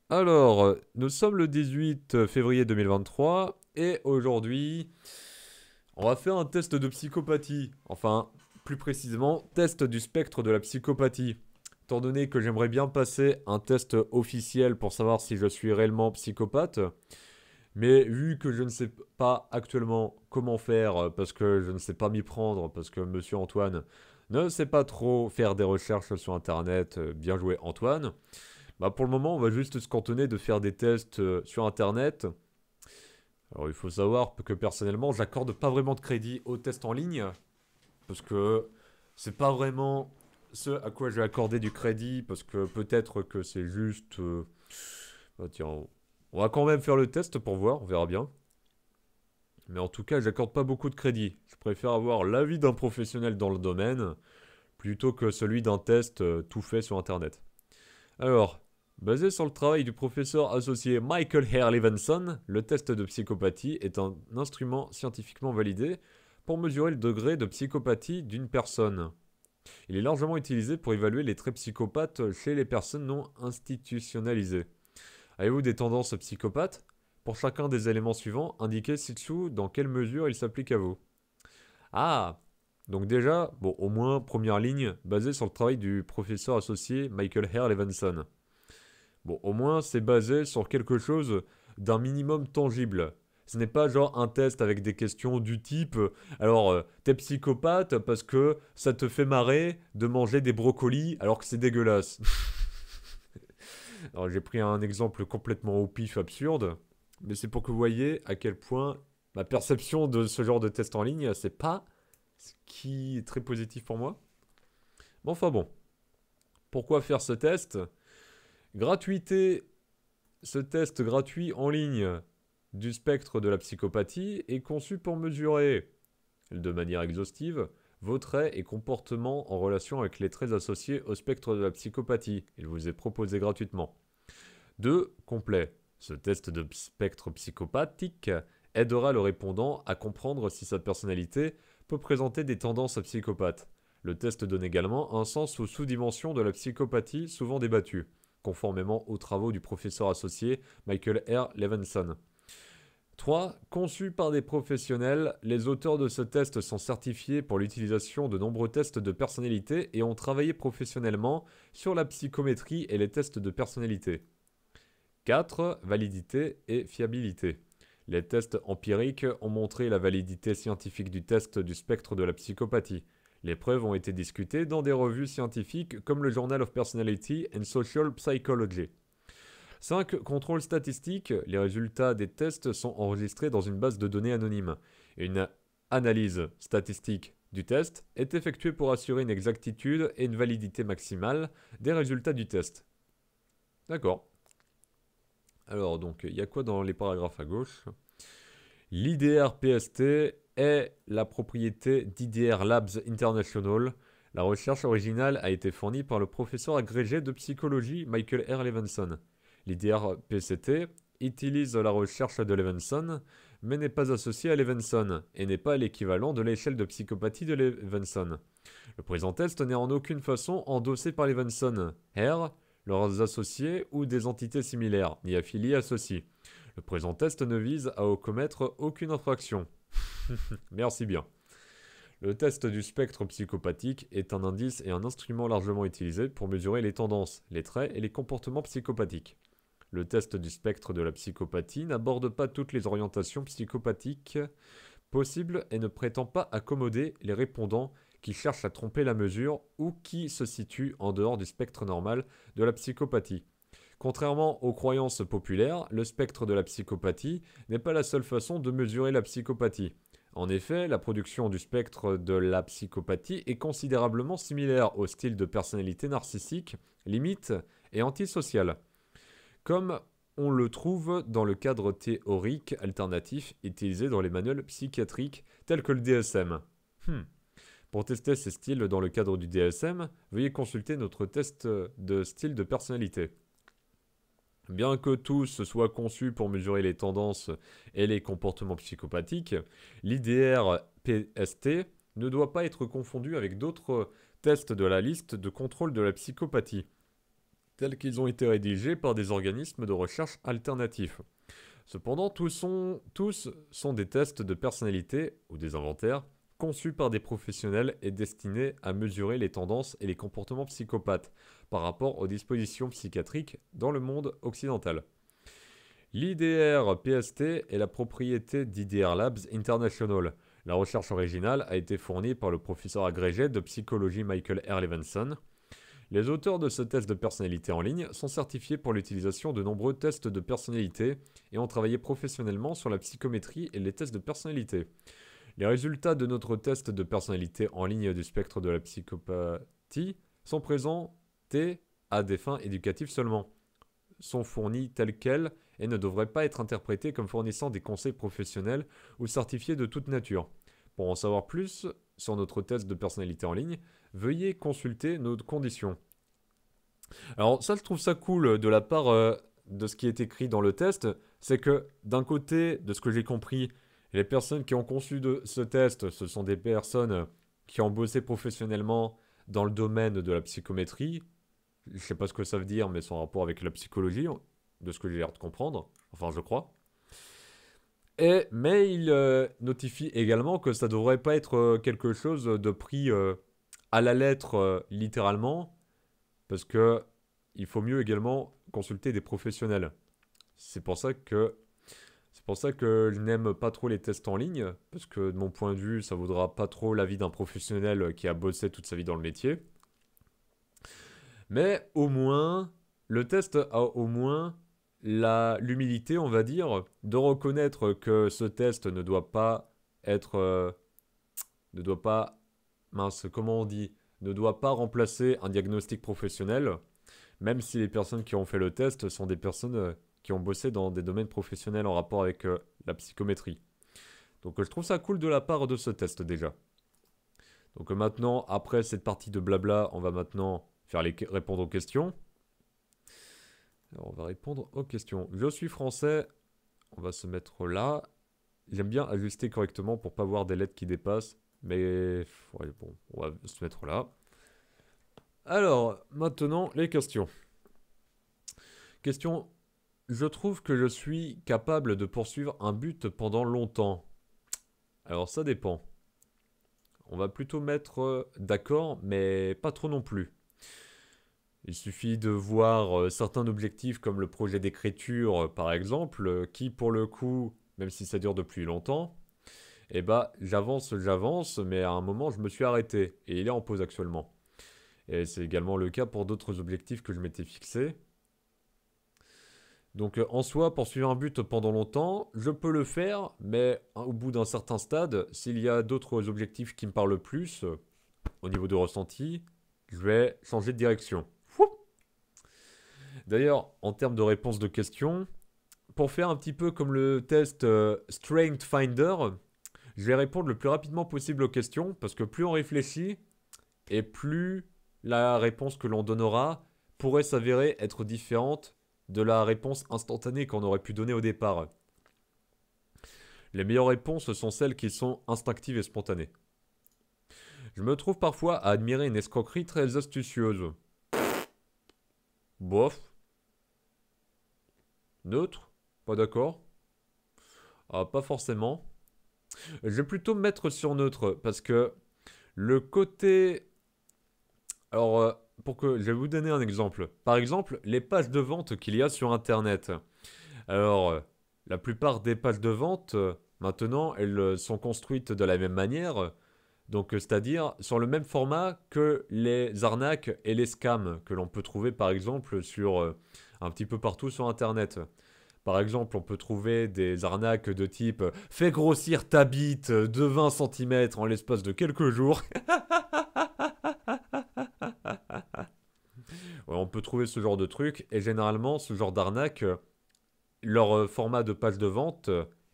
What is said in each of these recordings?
Alors, nous sommes le 18 février 2023 et aujourd'hui, on va faire un test de psychopathie. Enfin, plus précisément, test du spectre de la psychopathie. Étant donné que j'aimerais bien passer un test officiel pour savoir si je suis réellement psychopathe, mais vu que je ne sais pas actuellement comment faire, parce que je ne sais pas m'y prendre, parce que Monsieur Antoine ne sait pas trop faire des recherches sur Internet, bien joué Antoine, bah pour le moment, on va juste se cantonner de faire des tests sur Internet. Alors, il faut savoir que personnellement, j'accorde pas vraiment de crédit aux tests en ligne, parce que c'est pas vraiment ce à quoi je vais accorder du crédit, parce que peut-être que c'est juste. Bah tiens, on va quand même faire le test pour voir, on verra bien. Mais en tout cas, j'accorde pas beaucoup de crédit. Je préfère avoir l'avis d'un professionnel dans le domaine plutôt que celui d'un test tout fait sur Internet. Alors, basé sur le travail du professeur associé Michael Hare Levinson, le test de psychopathie est un instrument scientifiquement validé pour mesurer le degré de psychopathie d'une personne. Il est largement utilisé pour évaluer les traits psychopathes chez les personnes non institutionnalisées. Avez-vous des tendances psychopathes? Pour chacun des éléments suivants, indiquez ci-dessous dans quelle mesure il s'applique à vous. Ah, donc déjà, bon, au moins, première ligne, basée sur le travail du professeur associé Michael Hare Levinson. Bon, au moins, c'est basé sur quelque chose d'un minimum tangible. Ce n'est pas genre un test avec des questions du type alors, t'es psychopathe parce que ça te fait marrer de manger des brocolis alors que c'est dégueulasse. Alors, j'ai pris un exemple complètement au pif absurde, mais c'est pour que vous voyez à quel point ma perception de ce genre de test en ligne, c'est pas ce qui est très positif pour moi. Mais enfin bon, pourquoi faire ce test? Gratuité. Ce test gratuit en ligne du spectre de la psychopathie est conçu pour mesurer, de manière exhaustive, vos traits et comportements en relation avec les traits associés au spectre de la psychopathie. Il vous est proposé gratuitement. 2. Complet. Ce test de spectre psychopathique aidera le répondant à comprendre si sa personnalité peut présenter des tendances psychopathes. Le test donne également un sens aux sous-dimensions de la psychopathie souvent débattues, conformément aux travaux du professeur associé Michael R. Levinson. 3. Conçu par des professionnels, les auteurs de ce test sont certifiés pour l'utilisation de nombreux tests de personnalité et ont travaillé professionnellement sur la psychométrie et les tests de personnalité. 4. Validité et fiabilité. Les tests empiriques ont montré la validité scientifique du test du spectre de la psychopathie. Les preuves ont été discutées dans des revues scientifiques comme le Journal of Personality and Social Psychology. 5. Contrôle statistique. Les résultats des tests sont enregistrés dans une base de données anonyme. Une analyse statistique du test est effectuée pour assurer une exactitude et une validité maximale des résultats du test. D'accord. Alors, donc, il y a quoi dans les paragraphes à gauche? L'IDR PST est la propriété d'IDR Labs International. La recherche originale a été fournie par le professeur agrégé de psychologie Michael R. Levinson. L'IDR PCT utilise la recherche de Levinson, mais n'est pas associé à Levinson et n'est pas l'équivalent de l'échelle de psychopathie de Levinson. Le présent test n'est en aucune façon endossé par Levinson, R, leurs associés ou des entités similaires, ni affiliées à ceux-ci. Le présent test ne vise à commettre aucune infraction. Merci bien. Le test du spectre psychopathique est un indice et un instrument largement utilisé pour mesurer les tendances, les traits et les comportements psychopathiques. Le test du spectre de la psychopathie n'aborde pas toutes les orientations psychopathiques possibles et ne prétend pas accommoder les répondants qui cherchent à tromper la mesure ou qui se situent en dehors du spectre normal de la psychopathie. Contrairement aux croyances populaires, le spectre de la psychopathie n'est pas la seule façon de mesurer la psychopathie. En effet, la production du spectre de la psychopathie est considérablement similaire au style de personnalité narcissique, limite et antisocial, comme on le trouve dans le cadre théorique alternatif utilisé dans les manuels psychiatriques tels que le DSM. Pour tester ces styles dans le cadre du DSM, veuillez consulter notre test de style de personnalité. Bien que tous soient conçus pour mesurer les tendances et les comportements psychopathiques, l'IDR-PST ne doit pas être confondu avec d'autres tests de la liste de contrôle de la psychopathie. tels qu'ils ont été rédigés par des organismes de recherche alternatifs. Cependant, tous sont des tests de personnalité ou des inventaires conçus par des professionnels et destinés à mesurer les tendances et les comportements psychopathes par rapport aux dispositions psychiatriques dans le monde occidental. L'IDR-PST est la propriété d'IDR Labs International. La recherche originale a été fournie par le professeur agrégé de psychologie Michael R. Levinson. Les auteurs de ce test de personnalité en ligne sont certifiés pour l'utilisation de nombreux tests de personnalité et ont travaillé professionnellement sur la psychométrie et les tests de personnalité. Les résultats de notre test de personnalité en ligne du spectre de la psychopathie sont présentés à des fins éducatives seulement, sont fournis tels quels et ne devraient pas être interprétés comme fournissant des conseils professionnels ou certifiés de toute nature. Pour en savoir plus sur notre test de personnalité en ligne, veuillez consulter nos conditions. Alors ça, je trouve ça cool de la part de ce qui est écrit dans le test, c'est que d'un côté, de ce que j'ai compris, les personnes qui ont conçu ce test, ce sont des personnes qui ont bossé professionnellement dans le domaine de la psychométrie. Je sais pas ce que ça veut dire, mais c'est en rapport avec la psychologie, de ce que j'ai l'air de comprendre. Enfin, je crois. Mais il notifie également que ça devrait pas être quelque chose de pris à la lettre, littéralement, parce que il faut mieux également consulter des professionnels. C'est pour ça que je n'aime pas trop les tests en ligne, parce que de mon point de vue, ça vaudra pas trop l'avis d'un professionnel qui a bossé toute sa vie dans le métier. Mais au moins, le test a au moins l'humilité, on va dire, de reconnaître que ce test ne doit pas être... ne doit pas... Mince, comment on dit? Ne doit pas remplacer un diagnostic professionnel, même si les personnes qui ont fait le test sont des personnes qui ont bossé dans des domaines professionnels en rapport avec la psychométrie. Donc je trouve ça cool de la part de ce test déjà. Donc maintenant, après cette partie de blabla, on va maintenant répondre aux questions. Alors on va répondre aux questions. Je suis français, on va se mettre là. J'aime bien ajuster correctement pour pas voir des lettres qui dépassent. Mais ouais, bon, on va se mettre là. Alors, maintenant, les questions. Question. Je trouve que je suis capable de poursuivre un but pendant longtemps. Alors ça dépend. On va plutôt mettre d'accord, mais pas trop non plus. Il suffit de voir certains objectifs comme le projet d'écriture, par exemple, qui pour le coup, même si ça dure depuis longtemps, eh bah j'avance, mais à un moment je me suis arrêté et il est en pause actuellement. Et c'est également le cas pour d'autres objectifs que je m'étais fixés. Donc en soi, poursuivre un but pendant longtemps, je peux le faire, mais au bout d'un certain stade, s'il y a d'autres objectifs qui me parlent plus, au niveau de ressenti, je vais changer de direction. D'ailleurs, en termes de réponse de questions, pour faire un petit peu comme le test Strength Finder, je vais répondre le plus rapidement possible aux questions, parce que plus on réfléchit, et plus la réponse que l'on donnera pourrait s'avérer être différente de la réponse instantanée qu'on aurait pu donner au départ. Les meilleures réponses sont celles qui sont instinctives et spontanées. Je me trouve parfois à admirer une escroquerie très astucieuse. Bof. Neutre. Pas d'accord. Ah, pas forcément. Je vais plutôt me mettre sur neutre, parce que le côté... Alors, je vais vous donner un exemple. Par exemple, les pages de vente qu'il y a sur Internet. Alors, la plupart des pages de vente, maintenant, elles sont construites de la même manière. Donc, c'est-à-dire sur le même format que les arnaques et les scams que l'on peut trouver, par exemple, sur un petit peu partout sur Internet. Par exemple, on peut trouver des arnaques de type « Fais grossir ta bite de 20 cm en l'espace de quelques jours ». Ouais, on peut trouver ce genre de truc, et généralement, ce genre d'arnaque, leur format de page de vente,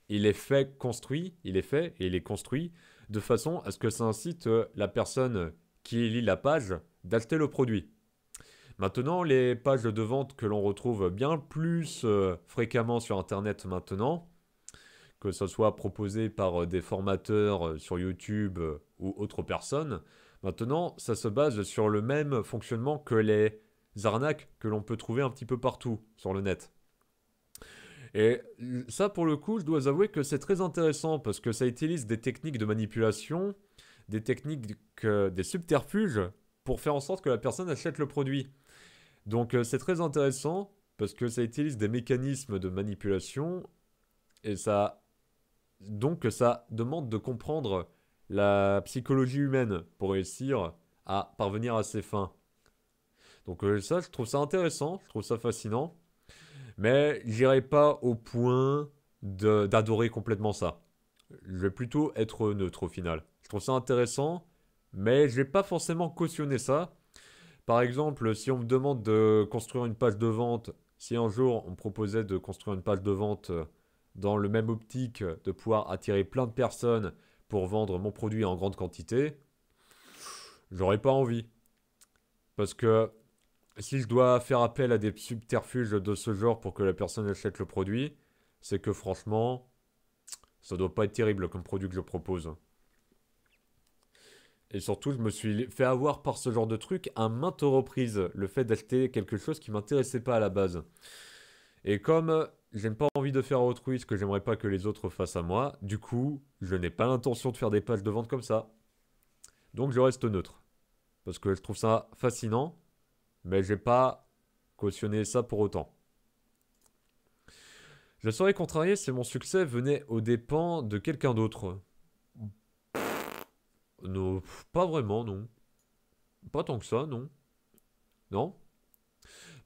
il est fait, construit, il est fait et il est construit de façon à ce que ça incite la personne qui lit la page d'acheter le produit. Maintenant, les pages de vente que l'on retrouve bien plus fréquemment sur Internet maintenant, que ce soit proposé par des formateurs sur YouTube ou autres personnes, maintenant, ça se base sur le même fonctionnement que les arnaques que l'on peut trouver un petit peu partout sur le net. Et ça, pour le coup, je dois avouer que c'est très intéressant parce que ça utilise des techniques de manipulation, des techniques, des subterfuges pour faire en sorte que la personne achète le produit. Donc c'est très intéressant parce que ça utilise des mécanismes de manipulation et ça demande de comprendre la psychologie humaine pour réussir à parvenir à ses fins. Donc ça, je trouve ça intéressant, je trouve ça fascinant, mais j'irai pas au point d'adorer complètement ça. Je vais plutôt être neutre au final. Je trouve ça intéressant, mais je vais pas forcément cautionner ça. Par exemple, si on me demande de construire une page de vente, si un jour on me proposait de construire une page de vente dans le même optique de pouvoir attirer plein de personnes pour vendre mon produit en grande quantité, j'aurais pas envie. Parce que si je dois faire appel à des subterfuges de ce genre pour que la personne achète le produit, c'est que franchement, ça doit pas être terrible comme produit que je propose. Et surtout, je me suis fait avoir par ce genre de truc à maintes reprises. Le fait d'acheter quelque chose qui m'intéressait pas à la base. Et comme je n'ai pas envie de faire à autrui ce que j'aimerais pas que les autres fassent à moi, du coup, je n'ai pas l'intention de faire des pages de vente comme ça. Donc je reste neutre. Parce que je trouve ça fascinant, mais j'ai pas cautionné ça pour autant. Je serais contrarié si mon succès venait aux dépens de quelqu'un d'autre. Non, pas vraiment, non. Pas tant que ça, non. Non.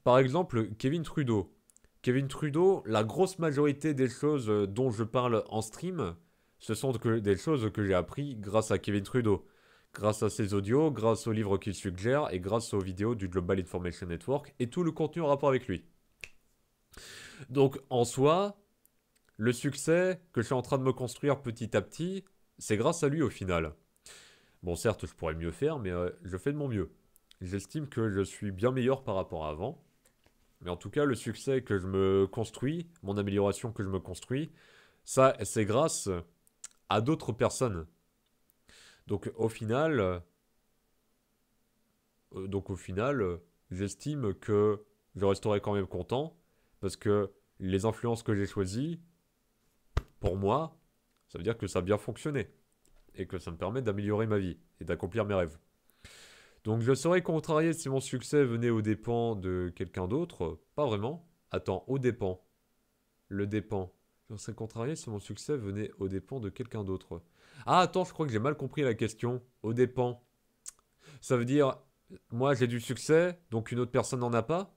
Par exemple, Kevin Trudeau. Kevin Trudeau, la grosse majorité des choses dont je parle en stream, ce sont des choses que j'ai appris grâce à Kevin Trudeau. Grâce à ses audios, grâce aux livres qu'il suggère et grâce aux vidéos du Global Information Network et tout le contenu en rapport avec lui. Donc en soi, le succès que je suis en train de me construire petit à petit, c'est grâce à lui au final. Bon, certes, je pourrais mieux faire, mais je fais de mon mieux. J'estime que je suis bien meilleur par rapport à avant. Mais en tout cas, le succès que je me construis, mon amélioration que je me construis, ça, c'est grâce à d'autres personnes. Donc au final, j'estime que je resterai quand même content parce que les influences que j'ai choisies, pour moi, ça veut dire que ça a bien fonctionné et que ça me permet d'améliorer ma vie et d'accomplir mes rêves. Donc je serais contrarié si mon succès venait aux dépens de quelqu'un d'autre. Pas vraiment. Attends, aux dépens. Le dépend. Je serais contrarié si mon succès venait aux dépens de quelqu'un d'autre. Ah, attends, je crois que j'ai mal compris la question. Aux dépens. Ça veut dire, moi j'ai du succès, donc une autre personne n'en a pas.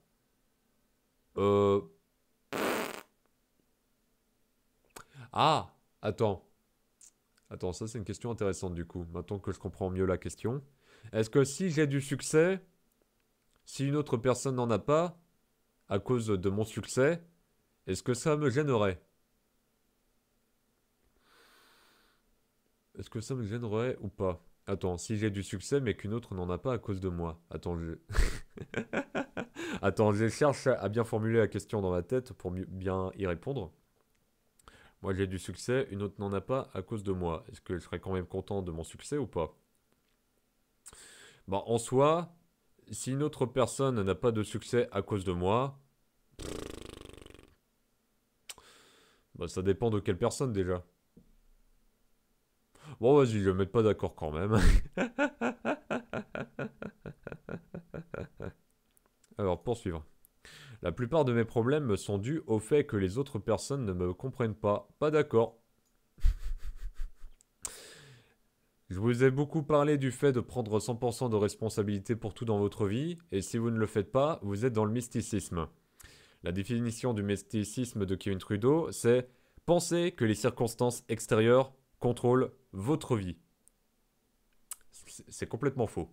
Euh... Ah, attends. Attends, ça c'est une question intéressante du coup. Maintenant que je comprends mieux la question. Est-ce que si j'ai du succès, si une autre personne n'en a pas, à cause de mon succès, est-ce que ça me gênerait? Est-ce que ça me gênerait ou pas? Attends, si j'ai du succès mais qu'une autre n'en a pas à cause de moi. Attends, Attends, je cherche à bien formuler la question dans ma tête pour bien y répondre. Moi j'ai du succès, une autre n'en a pas à cause de moi. Est-ce que je serais quand même content de mon succès ou pas? Bah en soi, si une autre personne n'a pas de succès à cause de moi, bah ça dépend de quelle personne déjà. Bon vas-y, je vais me mettre pas d'accord quand même. Alors poursuivre. La plupart de mes problèmes sont dus au fait que les autres personnes ne me comprennent pas. Pas d'accord. Je vous ai beaucoup parlé du fait de prendre 100% de responsabilité pour tout dans votre vie, et si vous ne le faites pas, vous êtes dans le mysticisme. La définition du mysticisme de Kevin Trudeau, c'est penser que les circonstances extérieures contrôlent votre vie. C'est complètement faux.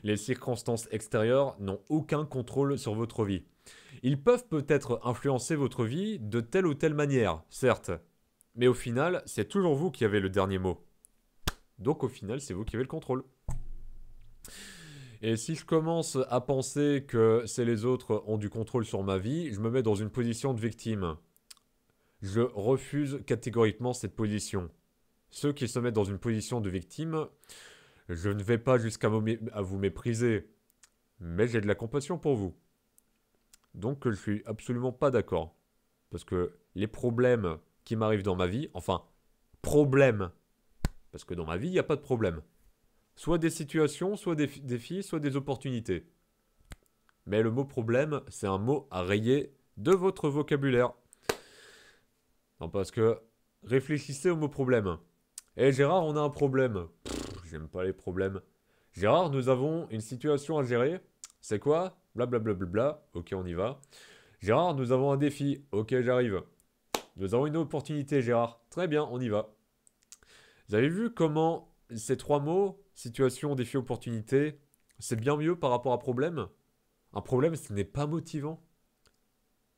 Les circonstances extérieures n'ont aucun contrôle sur votre vie. Ils peuvent peut-être influencer votre vie de telle ou telle manière, certes, mais au final, c'est toujours vous qui avez le dernier mot. Donc au final, c'est vous qui avez le contrôle. Et si je commence à penser que c'est les autres ont du contrôle sur ma vie, je me mets dans une position de victime. Je refuse catégoriquement cette position. Ceux qui se mettent dans une position de victime, je ne vais pas jusqu'à vous mépriser. mais j'ai de la compassion pour vous. Donc je suis absolument pas d'accord. Parce que les problèmes qui m'arrivent dans ma vie, enfin, problèmes, parce que dans ma vie, il n'y a pas de problème. Soit des situations, soit des défis, soit des opportunités. Mais le mot problème, c'est un mot à rayer de votre vocabulaire. Non, parce que réfléchissez au mot problème. Eh Gérard, on a un problème. J'aime pas les problèmes. Gérard, nous avons une situation à gérer. C'est quoi? Blablabla. Bla, bla, bla. Ok, on y va. Gérard, nous avons un défi. Ok, j'arrive. Nous avons une opportunité, Gérard. Très bien, on y va. Vous avez vu comment ces trois mots, situation, défi, opportunité, c'est bien mieux par rapport à problème? Un problème, ce n'est pas motivant.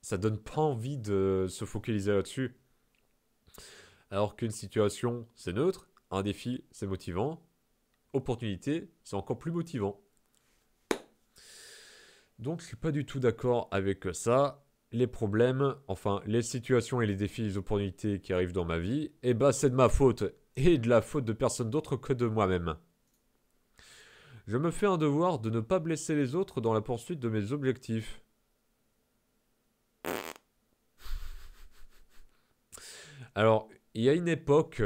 Ça donne pas envie de se focaliser là-dessus. Alors qu'une situation, c'est neutre. Un défi, c'est motivant. Opportunité, c'est encore plus motivant. Donc je suis pas du tout d'accord avec ça. Les problèmes, enfin les situations et les défis, les opportunités qui arrivent dans ma vie, eh ben c'est de ma faute et de la faute de personne d'autre que de moi-même. Je me fais un devoir de ne pas blesser les autres dans la poursuite de mes objectifs. Alors, il y a une époque,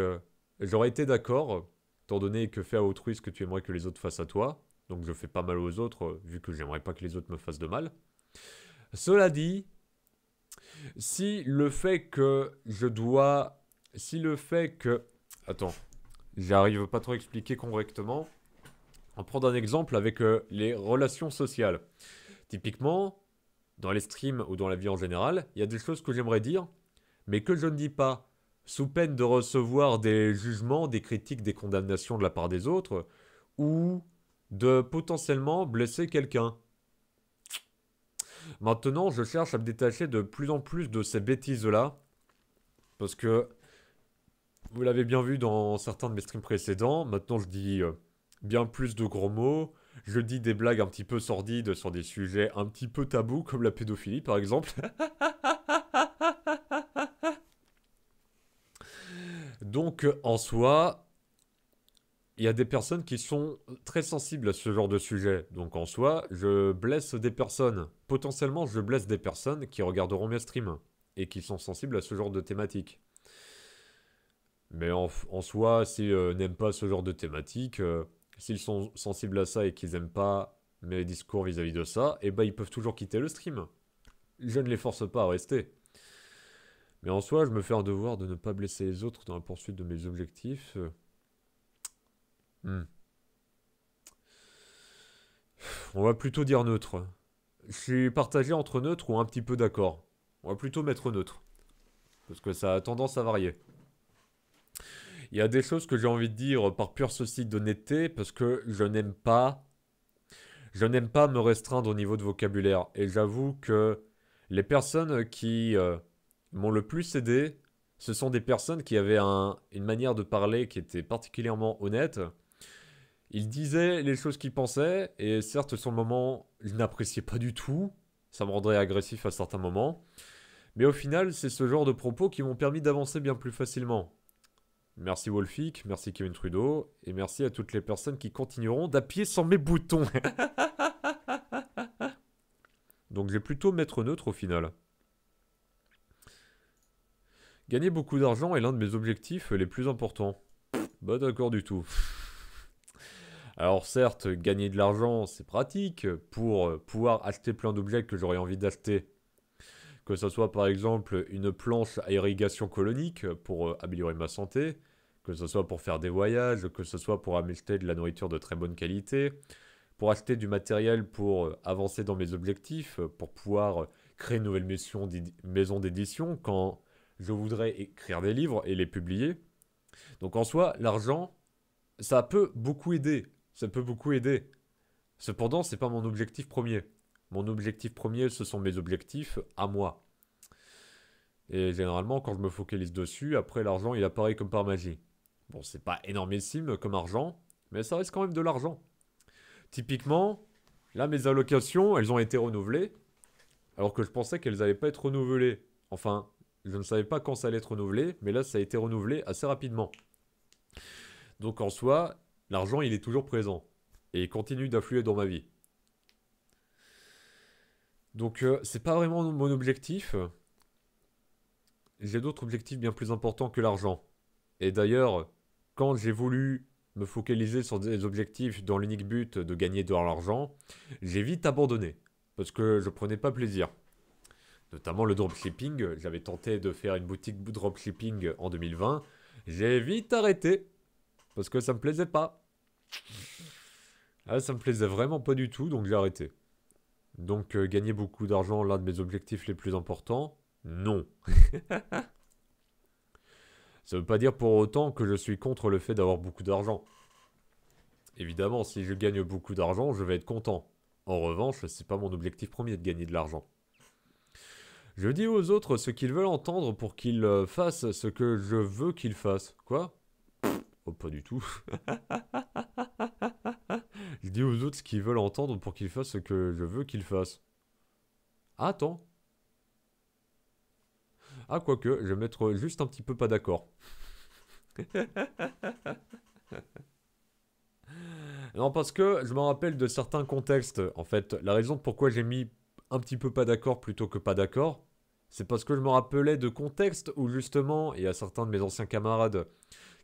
j'aurais été d'accord, étant donné que fais à autrui ce que tu aimerais que les autres fassent à toi. Donc je fais pas mal aux autres, vu que j'aimerais pas que les autres me fassent de mal. Cela dit, si le fait que je dois... Si le fait que... Attends, j'arrive pas trop à expliquer correctement. On va prendre un exemple avec les relations sociales. Typiquement, dans les streams ou dans la vie en général, il y a des choses que j'aimerais dire, mais que je ne dis pas, sous peine de recevoir des jugements, des critiques, des condamnations de la part des autres, ou de potentiellement blesser quelqu'un. Maintenant, je cherche à me détacher de plus en plus de ces bêtises-là, parce que vous l'avez bien vu dans certains de mes streams précédents, maintenant je dis bien plus de gros mots, je dis des blagues un petit peu sordides sur des sujets un petit peu tabous, comme la pédophilie par exemple. Donc en soi, il y a des personnes qui sont très sensibles à ce genre de sujet. Donc en soi, je blesse des personnes. Potentiellement, je blesse des personnes qui regarderont mes streams et qui sont sensibles à ce genre de thématique. Mais en soi, s'ils n'aiment pas ce genre de thématique, s'ils sont sensibles à ça et qu'ils n'aiment pas mes discours vis-à-vis de ça, eh ben ils peuvent toujours quitter le stream. Je ne les force pas à rester. Mais en soi, je me fais un devoir de ne pas blesser les autres dans la poursuite de mes objectifs. Hmm. On va plutôt dire neutre. Je suis partagé entre neutre ou un petit peu d'accord. On va plutôt mettre neutre. Parce que ça a tendance à varier. Il y a des choses que j'ai envie de dire par pur souci d'honnêteté parce que je n'aime pas. Je n'aime pas me restreindre au niveau de vocabulaire. Et j'avoue que les personnes qui m'ont le plus aidé, ce sont des personnes qui avaient une manière de parler qui était particulièrement honnête. Ils disaient les choses qu'ils pensaient, et certes, sur le moment, je n'appréciais pas du tout. Ça me rendrait agressif à certains moments. Mais au final, c'est ce genre de propos qui m'ont permis d'avancer bien plus facilement. Merci Wolfic, merci Kevin Trudeau, et merci à toutes les personnes qui continueront d'appuyer sur mes boutons. Donc j'ai plutôt maître neutre au final. Gagner beaucoup d'argent est l'un de mes objectifs les plus importants. Bah d'accord du tout. Alors certes, gagner de l'argent, c'est pratique pour pouvoir acheter plein d'objets que j'aurais envie d'acheter. Que ce soit par exemple une planche à irrigation colonique pour améliorer ma santé, que ce soit pour faire des voyages, que ce soit pour acheter de la nourriture de très bonne qualité, pour acheter du matériel pour avancer dans mes objectifs, pour pouvoir créer une nouvelle maison d'édition quand je voudrais écrire des livres et les publier. Donc en soi, l'argent, ça peut beaucoup aider. Ça peut beaucoup aider. Cependant, c'est pas mon objectif premier. Mon objectif premier, ce sont mes objectifs à moi. Et généralement, quand je me focalise dessus, après l'argent, il apparaît comme par magie. Bon, c'est pas énormissime comme argent, mais ça reste quand même de l'argent. Typiquement, là, mes allocations, elles ont été renouvelées, alors que je pensais qu'elles n'allaient pas être renouvelées. Enfin, je ne savais pas quand ça allait être renouvelé, mais là, ça a été renouvelé assez rapidement. Donc en soi, l'argent, il est toujours présent. Et il continue d'affluer dans ma vie. Donc, c'est pas vraiment mon objectif. J'ai d'autres objectifs bien plus importants que l'argent. Et d'ailleurs, quand j'ai voulu me focaliser sur des objectifs dans l'unique but de gagner de l'argent, j'ai vite abandonné. Parce que je prenais pas plaisir. Notamment le dropshipping. J'avais tenté de faire une boutique dropshipping en 2020. J'ai vite arrêté. Parce que ça me plaisait pas. Ah, ça me plaisait vraiment pas du tout, donc j'ai arrêté. Donc gagner beaucoup d'argent, l'un de mes objectifs les plus importants, non. Ça veut pas dire pour autant que je suis contre le fait d'avoir beaucoup d'argent. Évidemment, si je gagne beaucoup d'argent, je vais être content. En revanche, c'est pas mon objectif premier de gagner de l'argent. Je dis aux autres ce qu'ils veulent entendre pour qu'ils fassent ce que je veux qu'ils fassent. Quoi? Oh, pas du tout. Je dis aux autres ce qu'ils veulent entendre pour qu'ils fassent ce que je veux qu'ils fassent. Ah, attends. Ah, quoique, je vais mettre juste un petit peu pas d'accord. Non, parce que je me rappelle de certains contextes. En fait, la raison de pourquoi j'ai mis un petit peu pas d'accord plutôt que pas d'accord, c'est parce que je me rappelais de contextes où justement, il y a certains de mes anciens camarades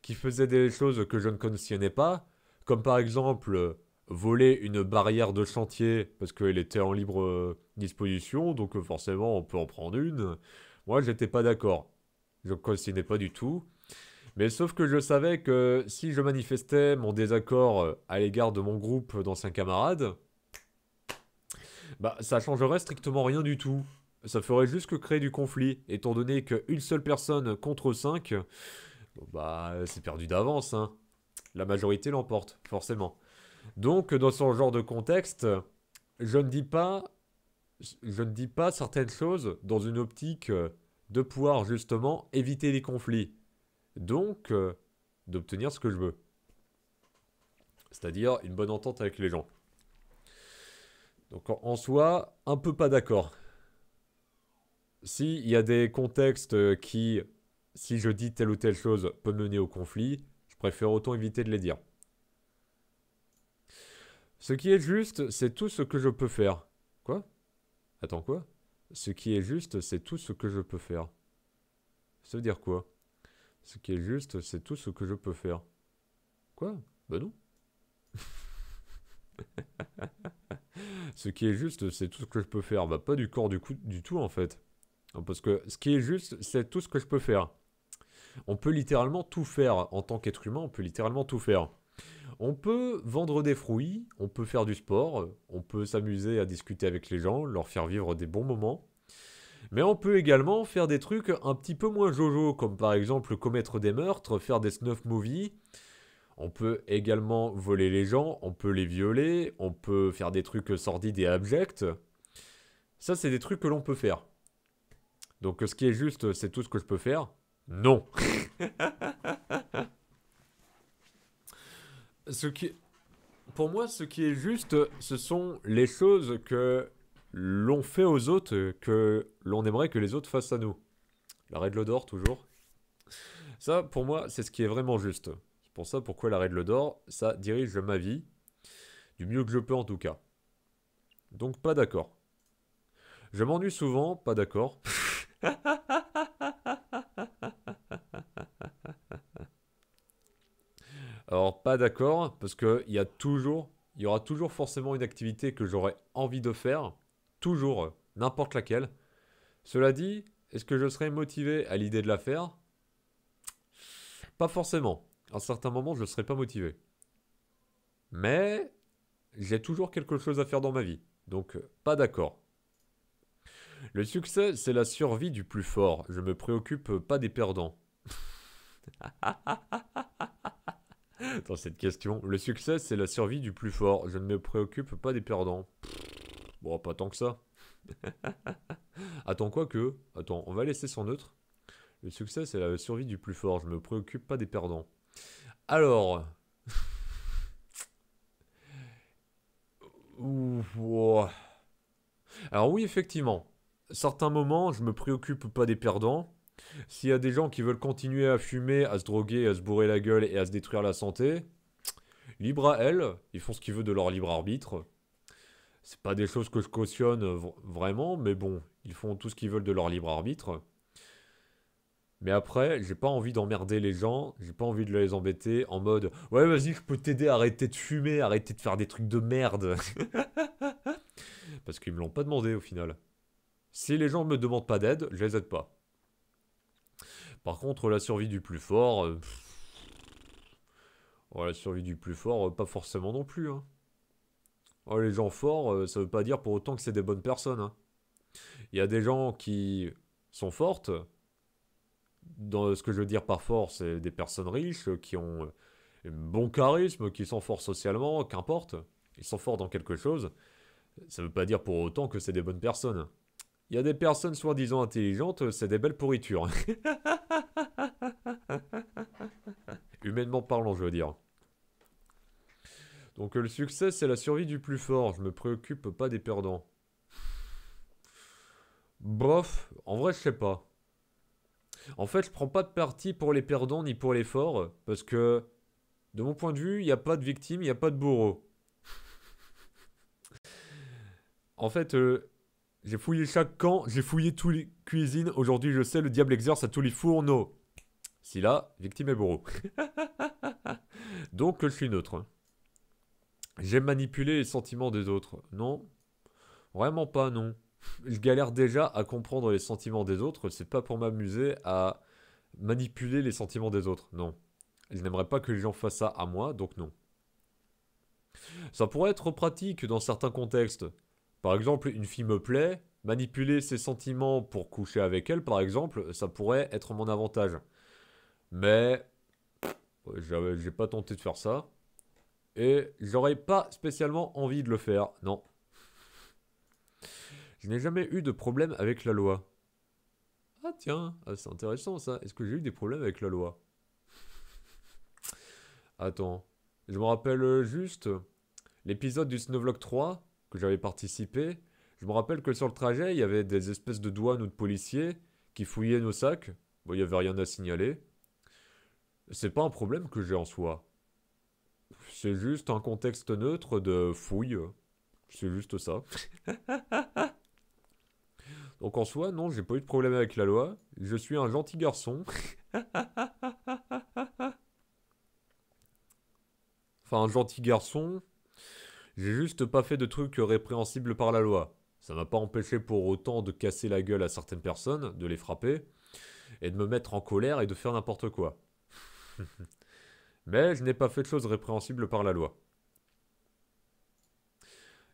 qui faisaient des choses que je ne cautionnais pas, comme par exemple voler une barrière de chantier parce qu'elle était en libre disposition, donc forcément on peut en prendre une. Moi, j'étais pas d'accord. Je ne cautionnais pas du tout. Mais sauf que je savais que si je manifestais mon désaccord à l'égard de mon groupe d'anciens camarades, bah ça changerait strictement rien du tout. Ça ferait juste que créer du conflit, étant donné qu'une seule personne contre 5, bon, bah c'est perdu d'avance, hein. La majorité l'emporte, forcément. Donc dans ce genre de contexte, je ne dis pas, je ne dis pas certaines choses dans une optique de pouvoir justement éviter les conflits. Donc d'obtenir ce que je veux. C'est-à-dire une bonne entente avec les gens. Donc en soi, un peu pas d'accord. S'il y a des contextes qui, si je dis telle ou telle chose, peut mener au conflit, je préfère autant éviter de les dire. Ce qui est juste, c'est tout ce que je peux faire. Quoi? Attends, quoi? Ce qui est juste, c'est tout ce que je peux faire. Ça veut dire quoi? Ce qui est juste, c'est tout ce que je peux faire. Quoi? Bah non. Ce qui est juste, c'est tout ce que je peux faire. Bah pas du corps du tout en fait. Parce que ce qui est juste, c'est tout ce que je peux faire. On peut littéralement tout faire. En tant qu'être humain, on peut littéralement tout faire. On peut vendre des fruits, on peut faire du sport, on peut s'amuser à discuter avec les gens, leur faire vivre des bons moments. Mais on peut également faire des trucs un petit peu moins jojo, comme par exemple commettre des meurtres, faire des snuff movies. On peut également voler les gens, on peut les violer, on peut faire des trucs sordides et abjects. Ça, c'est des trucs que l'on peut faire. Donc ce qui est juste, c'est tout ce que je peux faire? Non. Ce qui... Pour moi, ce qui est juste, ce sont les choses que l'on fait aux autres, que l'on aimerait que les autres fassent à nous. La règle d'or, toujours. Ça, pour moi, c'est ce qui est vraiment juste. C'est pour ça pourquoi la règle d'or, ça dirige ma vie, du mieux que je peux en tout cas. Donc pas d'accord. Je m'ennuie souvent, pas d'accord. Alors pas d'accord, parce qu'il y a toujours, il y aura toujours forcément une activité que j'aurais envie de faire, toujours, n'importe laquelle. Cela dit, est-ce que je serais motivé à l'idée de la faire? Pas forcément. À un certain moment, je ne serais pas motivé. Mais j'ai toujours quelque chose à faire dans ma vie. Donc, pas d'accord. Le succès, c'est la survie du plus fort. Je me préoccupe pas des perdants. Dans cette question, le succès, c'est la survie du plus fort. Je ne me préoccupe pas des perdants. Bon, pas tant que ça. Attends, quoi que. Attends, on va laisser son neutre. Le succès, c'est la survie du plus fort. Je me préoccupe pas des perdants. Alors. Ouah. Alors oui, effectivement. Certains moments, je me préoccupe pas des perdants. S'il y a des gens qui veulent continuer à fumer, à se droguer, à se bourrer la gueule et à se détruire la santé, libre à elles. Ils font ce qu'ils veulent de leur libre arbitre. C'est pas des choses que je cautionne vraiment, mais bon, ils font tout ce qu'ils veulent de leur libre arbitre. Mais après, j'ai pas envie d'emmerder les gens, j'ai pas envie de les embêter en mode ouais, vas-y, je peux t'aider à arrêter de fumer, arrêter de faire des trucs de merde. Parce qu'ils me l'ont pas demandé au final. Si les gens me demandent pas d'aide, je les aide pas. Par contre, la survie du plus fort, oh, la survie du plus fort, pas forcément non plus, hein. Oh, les gens forts, ça veut pas dire pour autant que c'est des bonnes personnes, hein. Il y a des gens qui sont fortes. Dans ce que je veux dire par fort, c'est des personnes riches qui ont un bon charisme, qui sont forts socialement, qu'importe. Ils sont forts dans quelque chose. Ça veut pas dire pour autant que c'est des bonnes personnes. Il y a des personnes soi-disant intelligentes, c'est des belles pourritures. Humainement parlant, je veux dire. Donc le succès, c'est la survie du plus fort. Je me préoccupe pas des perdants. Bof, en vrai, je sais pas. En fait, je prends pas de parti pour les perdants ni pour les forts, parce que, de mon point de vue, il n'y a pas de victime, il n'y a pas de bourreau. En fait, j'ai fouillé chaque camp, j'ai fouillé toutes les cuisines. Aujourd'hui, je sais, le diable exerce à tous les fourneaux. Si là, victime et bourreau. Donc, je suis neutre. J'aime manipuler les sentiments des autres. Non, vraiment pas, non. Je galère déjà à comprendre les sentiments des autres. C'est pas pour m'amuser à manipuler les sentiments des autres. Non. Je n'aimerais pas que les gens fassent ça à moi, donc non. Ça pourrait être pratique dans certains contextes. Par exemple, une fille me plaît, manipuler ses sentiments pour coucher avec elle, par exemple, ça pourrait être mon avantage. Mais j'ai pas tenté de faire ça. Et j'aurais pas spécialement envie de le faire, non. Je n'ai jamais eu de problème avec la loi. Ah tiens, c'est intéressant ça. Est-ce que j'ai eu des problèmes avec la loi? Attends. Je me rappelle juste l'épisode du Snowvlog 3 que j'avais participé. Je me rappelle que sur le trajet, il y avait des espèces de douanes ou de policiers qui fouillaient nos sacs. Bon, il n'y avait rien à signaler. C'est pas un problème que j'ai en soi. C'est juste un contexte neutre de fouille. C'est juste ça. Donc en soi, non, j'ai pas eu de problème avec la loi. Je suis un gentil garçon. Enfin, un gentil garçon. J'ai juste pas fait de trucs répréhensibles par la loi. Ça m'a pas empêché pour autant de casser la gueule à certaines personnes, de les frapper, et de me mettre en colère et de faire n'importe quoi. Mais je n'ai pas fait de choses répréhensibles par la loi.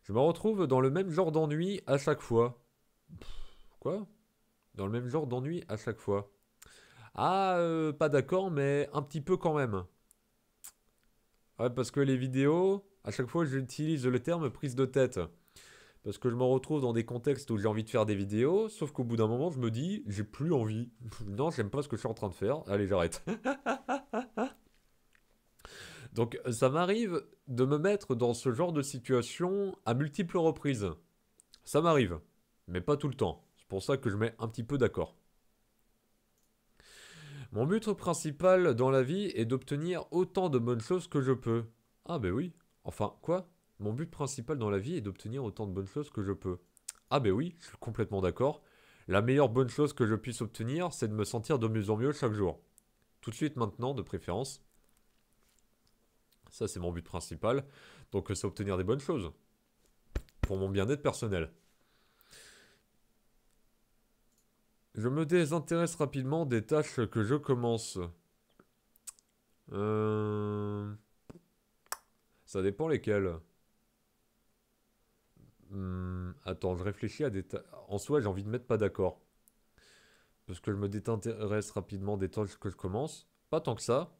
Je me retrouve dans le même genre d'ennui à chaque fois. Quoi? Dans le même genre d'ennui à chaque fois. Ah, pas d'accord, mais un petit peu quand même. Ouais, parce que les vidéos, à chaque fois j'utilise le terme prise de tête. Parce que je me retrouve dans des contextes où j'ai envie de faire des vidéos, sauf qu'au bout d'un moment je me dis, j'ai plus envie. Non, j'aime pas ce que je suis en train de faire. Allez, j'arrête. Donc ça m'arrive de me mettre dans ce genre de situation à multiples reprises. Ça m'arrive, mais pas tout le temps. C'est pour ça que je mets un petit peu d'accord. Mon but principal dans la vie est d'obtenir autant de bonnes choses que je peux. Ah ben oui. Enfin, quoi? Mon but principal dans la vie est d'obtenir autant de bonnes choses que je peux. Ah ben oui, je suis complètement d'accord. La meilleure bonne chose que je puisse obtenir, c'est de me sentir de mieux en mieux chaque jour. Tout de suite maintenant, de préférence. Ça, c'est mon but principal. Donc, c'est obtenir des bonnes choses. Pour mon bien-être personnel. Je me désintéresse rapidement des tâches que je commence. Ça dépend lesquelles. Attends, je réfléchis à des tâches. En soi, j'ai envie de mettre pas d'accord. Parce que je me désintéresse rapidement des tâches que je commence. Pas tant que ça.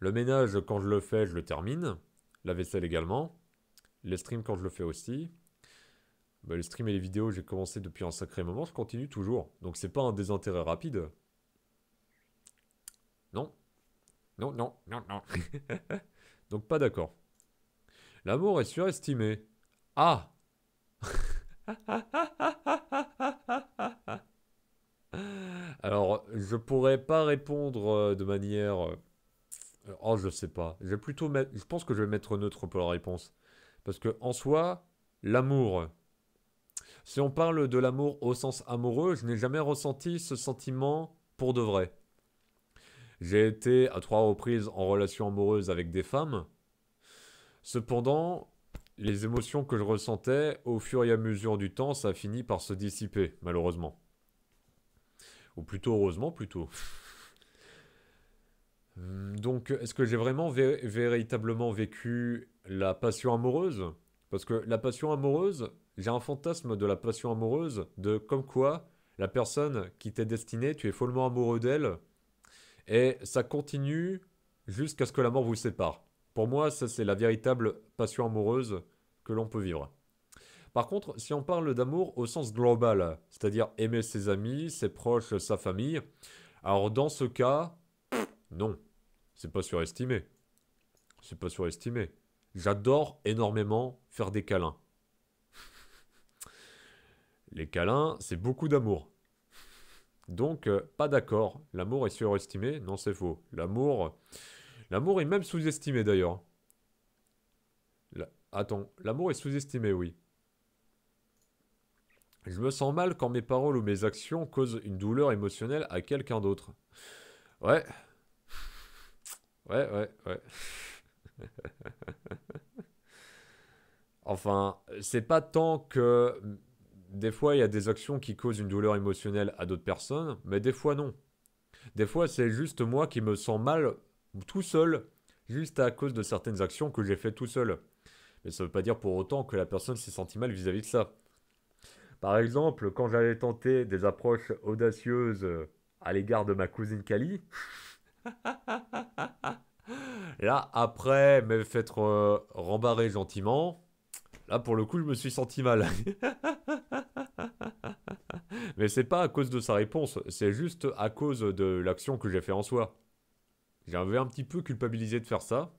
Le ménage, quand je le fais, je le termine. La vaisselle également. Les streams, quand je le fais aussi. Bah, les streams et les vidéos, j'ai commencé depuis un sacré moment. Je continue toujours. Donc, c'est pas un désintérêt rapide. Non. Non, non, non, non. Donc, pas d'accord. L'amour est surestimé. Ah! Alors, je pourrais pas répondre de manière. Oh, je sais pas. Je vais plutôt mettre. Je pense que je vais mettre neutre pour la réponse. Parce que en soi, L'amour. Si on parle de l'amour au sens amoureux, je n'ai jamais ressenti ce sentiment pour de vrai. J'ai été à 3 reprises en relation amoureuse avec des femmes. Cependant, les émotions que je ressentais, au fur et à mesure du temps, ça a fini par se dissiper, malheureusement. Ou plutôt heureusement, plutôt. Donc, est-ce que j'ai vraiment véritablement vécu la passion amoureuse? Parce que la passion amoureuse, j'ai un fantasme de la passion amoureuse, de comme quoi la personne qui t'est destinée, tu es follement amoureux d'elle, et ça continue jusqu'à ce que la mort vous sépare. Pour moi, ça c'est la véritable passion amoureuse que l'on peut vivre. Par contre, si on parle d'amour au sens global, c'est-à-dire aimer ses amis, ses proches, sa famille, alors dans ce cas, non, c'est pas surestimé. C'est pas surestimé. J'adore énormément faire des câlins. Les câlins, c'est beaucoup d'amour. Donc, pas d'accord. L'amour est surestimé? Non, c'est faux. L'amour est même sous-estimé d'ailleurs. Attends, l'amour est sous-estimé, oui. Je me sens mal quand mes paroles ou mes actions causent une douleur émotionnelle à quelqu'un d'autre. Ouais, ouais. Enfin, c'est pas tant que des fois il y a des actions qui causent une douleur émotionnelle à d'autres personnes, mais des fois non. Des fois c'est juste moi qui me sens mal tout seul, juste à cause de certaines actions que j'ai fait tout seul. Mais ça veut pas dire pour autant que la personne s'est sentie mal vis-à-vis de ça. Par exemple, quand j'avais tenté des approches audacieuses à l'égard de ma cousine Kali, là après m'être fait rembarrer gentiment, là pour le coup je me suis senti mal. Mais c'est pas à cause de sa réponse, c'est juste à cause de l'action que j'ai fait en soi. J'avais un petit peu culpabilisé de faire ça,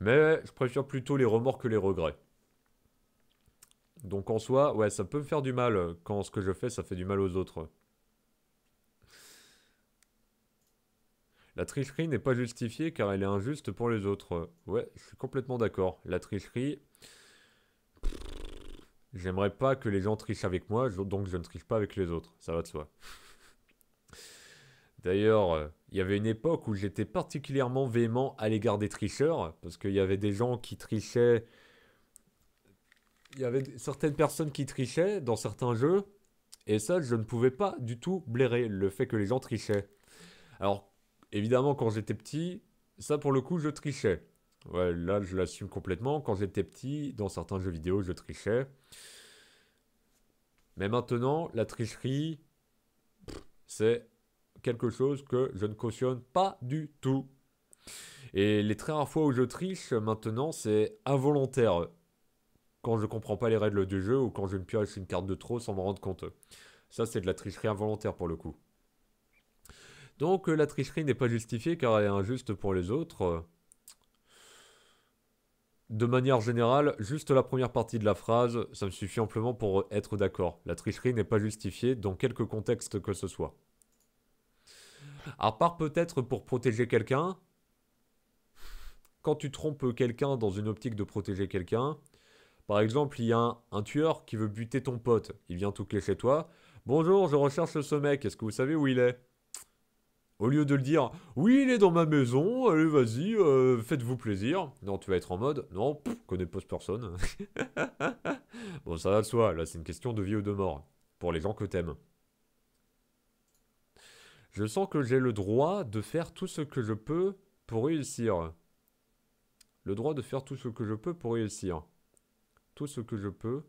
mais je préfère plutôt les remords que les regrets. Donc en soi, ouais, ça peut me faire du mal quand ce que je fais, ça fait du mal aux autres. La tricherie n'est pas justifiée car elle est injuste pour les autres. Ouais, je suis complètement d'accord. La tricherie, j'aimerais pas que les gens trichent avec moi, donc je ne triche pas avec les autres. Ça va de soi. D'ailleurs, il y avait une époque où j'étais particulièrement véhément à l'égard des tricheurs, parce qu'il y avait des gens qui trichaient. Il y avait certaines personnes qui trichaient dans certains jeux, et ça, je ne pouvais pas du tout blairer le fait que les gens trichaient. Alors, évidemment, quand j'étais petit, ça pour le coup, je trichais. Ouais, là, je l'assume complètement. Quand j'étais petit, dans certains jeux vidéo, je trichais. Mais maintenant, la tricherie, c'est quelque chose que je ne cautionne pas du tout. Et les très rares fois où je triche, maintenant, c'est involontaire. Quand je comprends pas les règles du jeu ou quand je me pioche une carte de trop sans me rendre compte. Ça, c'est de la tricherie involontaire pour le coup. Donc, la tricherie n'est pas justifiée car elle est injuste pour les autres. De manière générale, juste la première partie de la phrase, ça me suffit amplement pour être d'accord. La tricherie n'est pas justifiée dans quelque contexte que ce soit. À part peut-être pour protéger quelqu'un, quand tu trompes quelqu'un dans une optique de protéger quelqu'un, par exemple, il y a un tueur qui veut buter ton pote, il vient toquer chez toi. Bonjour, je recherche ce mec, est-ce que vous savez où il est? Au lieu de le dire, oui, il est dans ma maison, allez, vas-y, faites-vous plaisir. Non, tu vas être en mode, non, connais pas cette personne. Bon, ça va de soi, là, c'est une question de vie ou de mort, pour les gens que t'aimes. Je sens que j'ai le droit de faire tout ce que je peux pour réussir. Le droit de faire tout ce que je peux pour réussir. Tout ce que je peux.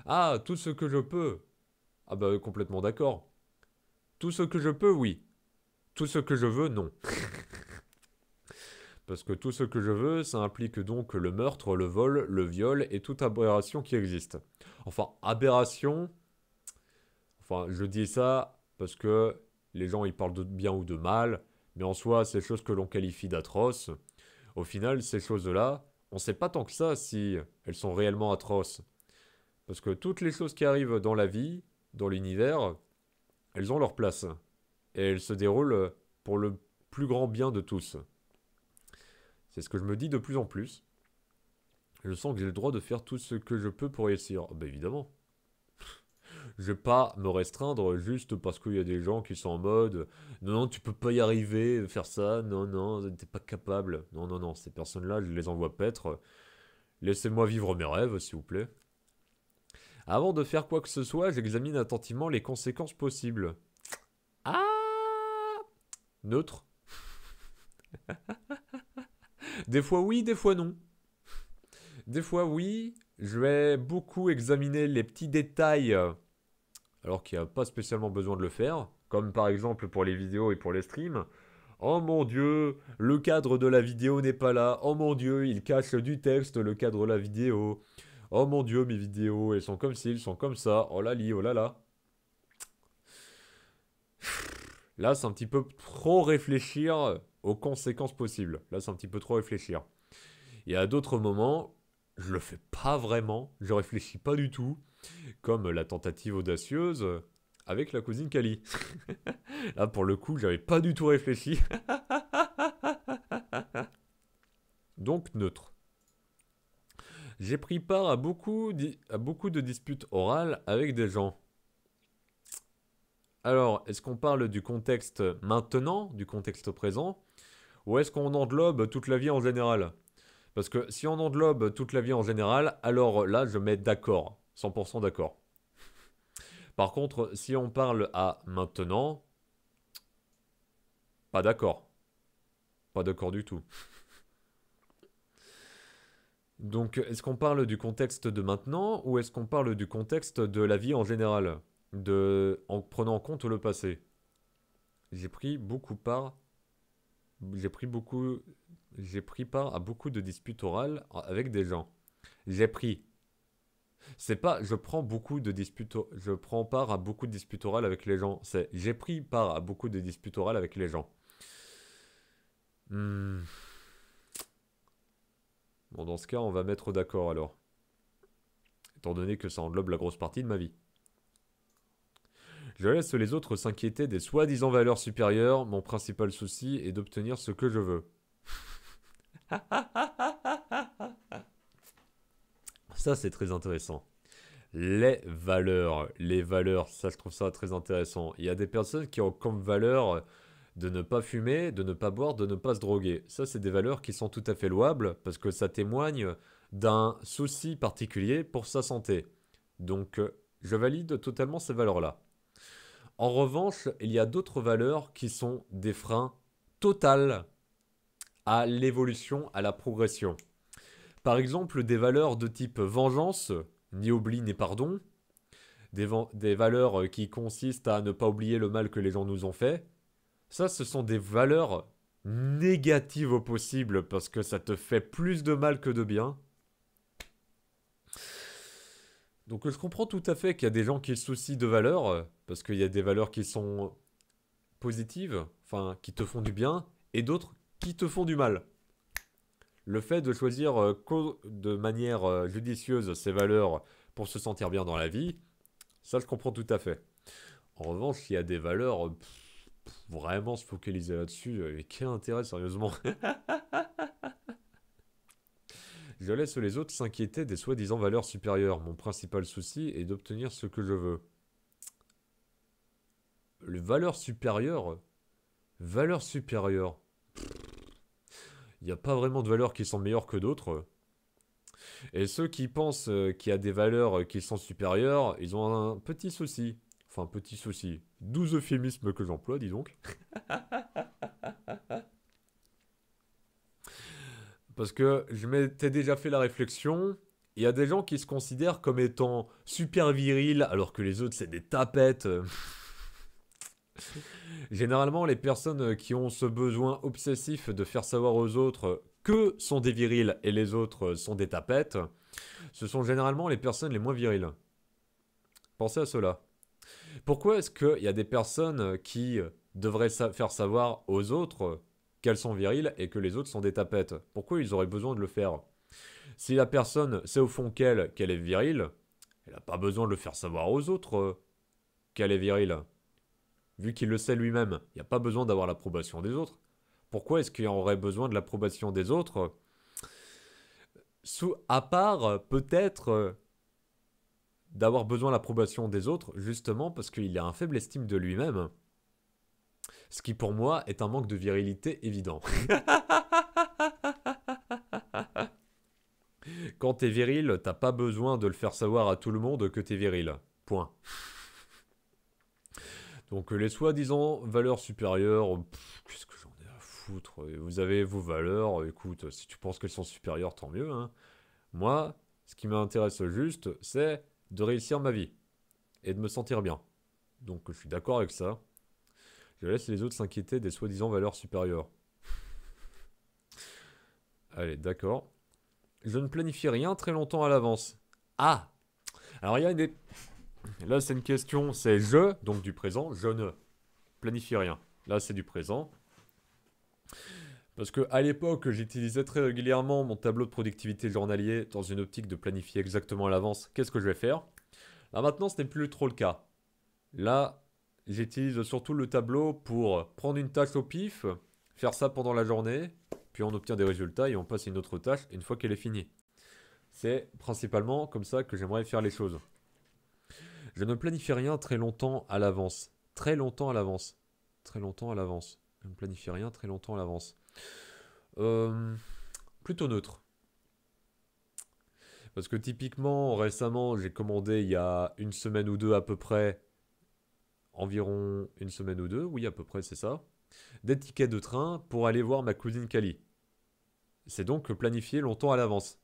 Ah, tout ce que je peux. Ah bah complètement d'accord. Tout ce que je peux, oui. Tout ce que je veux, non. Parce que tout ce que je veux, ça implique donc le meurtre, le vol, le viol et toute aberration qui existe. Enfin, aberration. Enfin, je dis ça parce que les gens ils parlent de bien ou de mal, mais en soi, ces choses que l'on qualifie d'atroces, au final, ces choses-là, on ne sait pas tant que ça si elles sont réellement atroces. Parce que toutes les choses qui arrivent dans la vie, dans l'univers, elles ont leur place. Et elles se déroulent pour le plus grand bien de tous. C'est ce que je me dis de plus en plus. Je sens que j'ai le droit de faire tout ce que je peux pour réussir. Bah évidemment. Je vais pas me restreindre juste parce qu'il y a des gens qui sont en mode non, non, tu peux pas y arriver, faire ça, non, non, t'es pas capable. Non, non, non, ces personnes-là, je les envoie paître. Laissez-moi vivre mes rêves, s'il vous plaît. Avant de faire quoi que ce soit, j'examine attentivement les conséquences possibles. Ah, neutre. Des fois oui, des fois non. Des fois oui, je vais beaucoup examiner les petits détails alors qu'il n'y a pas spécialement besoin de le faire, comme par exemple pour les vidéos et pour les streams. Oh mon dieu, le cadre de la vidéo n'est pas là. Oh mon dieu, il cache du texte, le cadre de la vidéo. Oh mon dieu, mes vidéos, elles sont comme ci, elles sont comme ça. Oh là li, oh là là. Là, c'est un petit peu trop réfléchir aux conséquences possibles. Là, c'est un petit peu trop réfléchir. Et à d'autres moments, je le fais pas vraiment, je réfléchis pas du tout, comme la tentative audacieuse avec la cousine Kali. Là, pour le coup, j'avais pas du tout réfléchi. Donc, neutre. J'ai pris part à beaucoup de disputes orales avec des gens. Alors, est-ce qu'on parle du contexte maintenant, du contexte présent, ou est-ce qu'on englobe toute la vie en général? Parce que si on englobe toute la vie en général, alors là, je mets d'accord. 100% d'accord. Par contre, si on parle à maintenant, pas d'accord. Pas d'accord du tout. Donc, est-ce qu'on parle du contexte de maintenant ou est-ce qu'on parle du contexte de la vie en général en prenant en compte le passé. J'ai pris beaucoup part. J'ai pris beaucoup. J'ai pris part à beaucoup de disputes orales avec des gens. J'ai pris. C'est pas je prends beaucoup de disputes. Je prends part à beaucoup de disputes orales avec les gens. C'est j'ai pris part à beaucoup de disputes orales avec les gens. Hmm. Bon, dans ce cas, on va mettre d'accord alors. Étant donné que ça englobe la grosse partie de ma vie. Je laisse les autres s'inquiéter des soi-disant valeurs supérieures. Mon principal souci est d'obtenir ce que je veux. Ça, c'est très intéressant. Les valeurs, ça, je trouve ça très intéressant. Il y a des personnes qui ont comme valeur de ne pas fumer, de ne pas boire, de ne pas se droguer. Ça, c'est des valeurs qui sont tout à fait louables parce que ça témoigne d'un souci particulier pour sa santé. Donc, je valide totalement ces valeurs-là. En revanche, il y a d'autres valeurs qui sont des freins totaux à l'évolution, à la progression. Par exemple, des valeurs de type vengeance, ni oubli ni pardon, des valeurs qui consistent à ne pas oublier le mal que les gens nous ont fait. Ça, ce sont des valeurs négatives au possible parce que ça te fait plus de mal que de bien. Donc je comprends tout à fait qu'il y a des gens qui se soucient de valeurs, parce qu'il y a des valeurs qui sont positives, enfin qui te font du bien, et d'autres qui te font du mal. Le fait de choisir de manière judicieuse ces valeurs pour se sentir bien dans la vie, ça je comprends tout à fait. En revanche, il y a des valeurs, vraiment se focaliser là-dessus, et quel intérêt sérieusement. Je laisse les autres s'inquiéter des soi-disant valeurs supérieures. Mon principal souci est d'obtenir ce que je veux. Les valeurs supérieures? Valeurs supérieures. Il n'y a pas vraiment de valeurs qui sont meilleures que d'autres. Et ceux qui pensent qu'il y a des valeurs qui sont supérieures, ils ont un petit souci. Enfin, petit souci. 12 euphémismes que j'emploie, dis donc. Parce que je m'étais déjà fait la réflexion. Il y a des gens qui se considèrent comme étant super virils, alors que les autres, c'est des tapettes. Généralement, les personnes qui ont ce besoin obsessif de faire savoir aux autres que sont des virils et les autres sont des tapettes, ce sont généralement les personnes les moins viriles. Pensez à cela. Pourquoi est-ce qu'il y a des personnes qui devraient faire savoir aux autres qu'elles sont viriles et que les autres sont des tapettes? Pourquoi ils auraient besoin de le faire? Si la personne sait au fond qu'elle est virile, elle n'a pas besoin de le faire savoir aux autres qu'elle est virile. Vu qu'il le sait lui-même, il n'y a pas besoin d'avoir l'approbation des autres. Pourquoi est-ce qu'il y aurait besoin de l'approbation des autres? À part, peut-être, d'avoir besoin de l'approbation des autres, justement parce qu'il a un faible estime de lui-même. Ce qui, pour moi, est un manque de virilité évident. Quand t'es viril, t'as pas besoin de le faire savoir à tout le monde que t'es viril. Point. Donc les soi-disant valeurs supérieures, qu'est-ce que j'en ai à foutre? Vous avez vos valeurs, écoute, si tu penses qu'elles sont supérieures, tant mieux, hein. Moi, ce qui m'intéresse juste, c'est de réussir ma vie et de me sentir bien. Donc je suis d'accord avec ça. Je laisse les autres s'inquiéter des soi-disant valeurs supérieures. Allez, d'accord. Je ne planifie rien très longtemps à l'avance. Ah! Alors il y a des... Là c'est une question, c'est je, donc du présent, je ne planifie rien. Là c'est du présent. Parce que à l'époque, j'utilisais très régulièrement mon tableau de productivité journalier dans une optique de planifier exactement à l'avance qu'est-ce que je vais faire. Là maintenant, ce n'est plus trop le cas. Là, j'utilise surtout le tableau pour prendre une tâche au pif, faire ça pendant la journée, puis on obtient des résultats et on passe à une autre tâche une fois qu'elle est finie. C'est principalement comme ça que j'aimerais faire les choses. Je ne planifie rien très longtemps à l'avance. Très longtemps à l'avance. Très longtemps à l'avance. Je ne planifie rien très longtemps à l'avance. Plutôt neutre. Parce que typiquement, récemment, j'ai commandé il y a une semaine ou deux à peu près, environ une semaine ou deux, oui à peu près c'est ça, des tickets de train pour aller voir ma cousine Kali. C'est donc planifié longtemps à l'avance.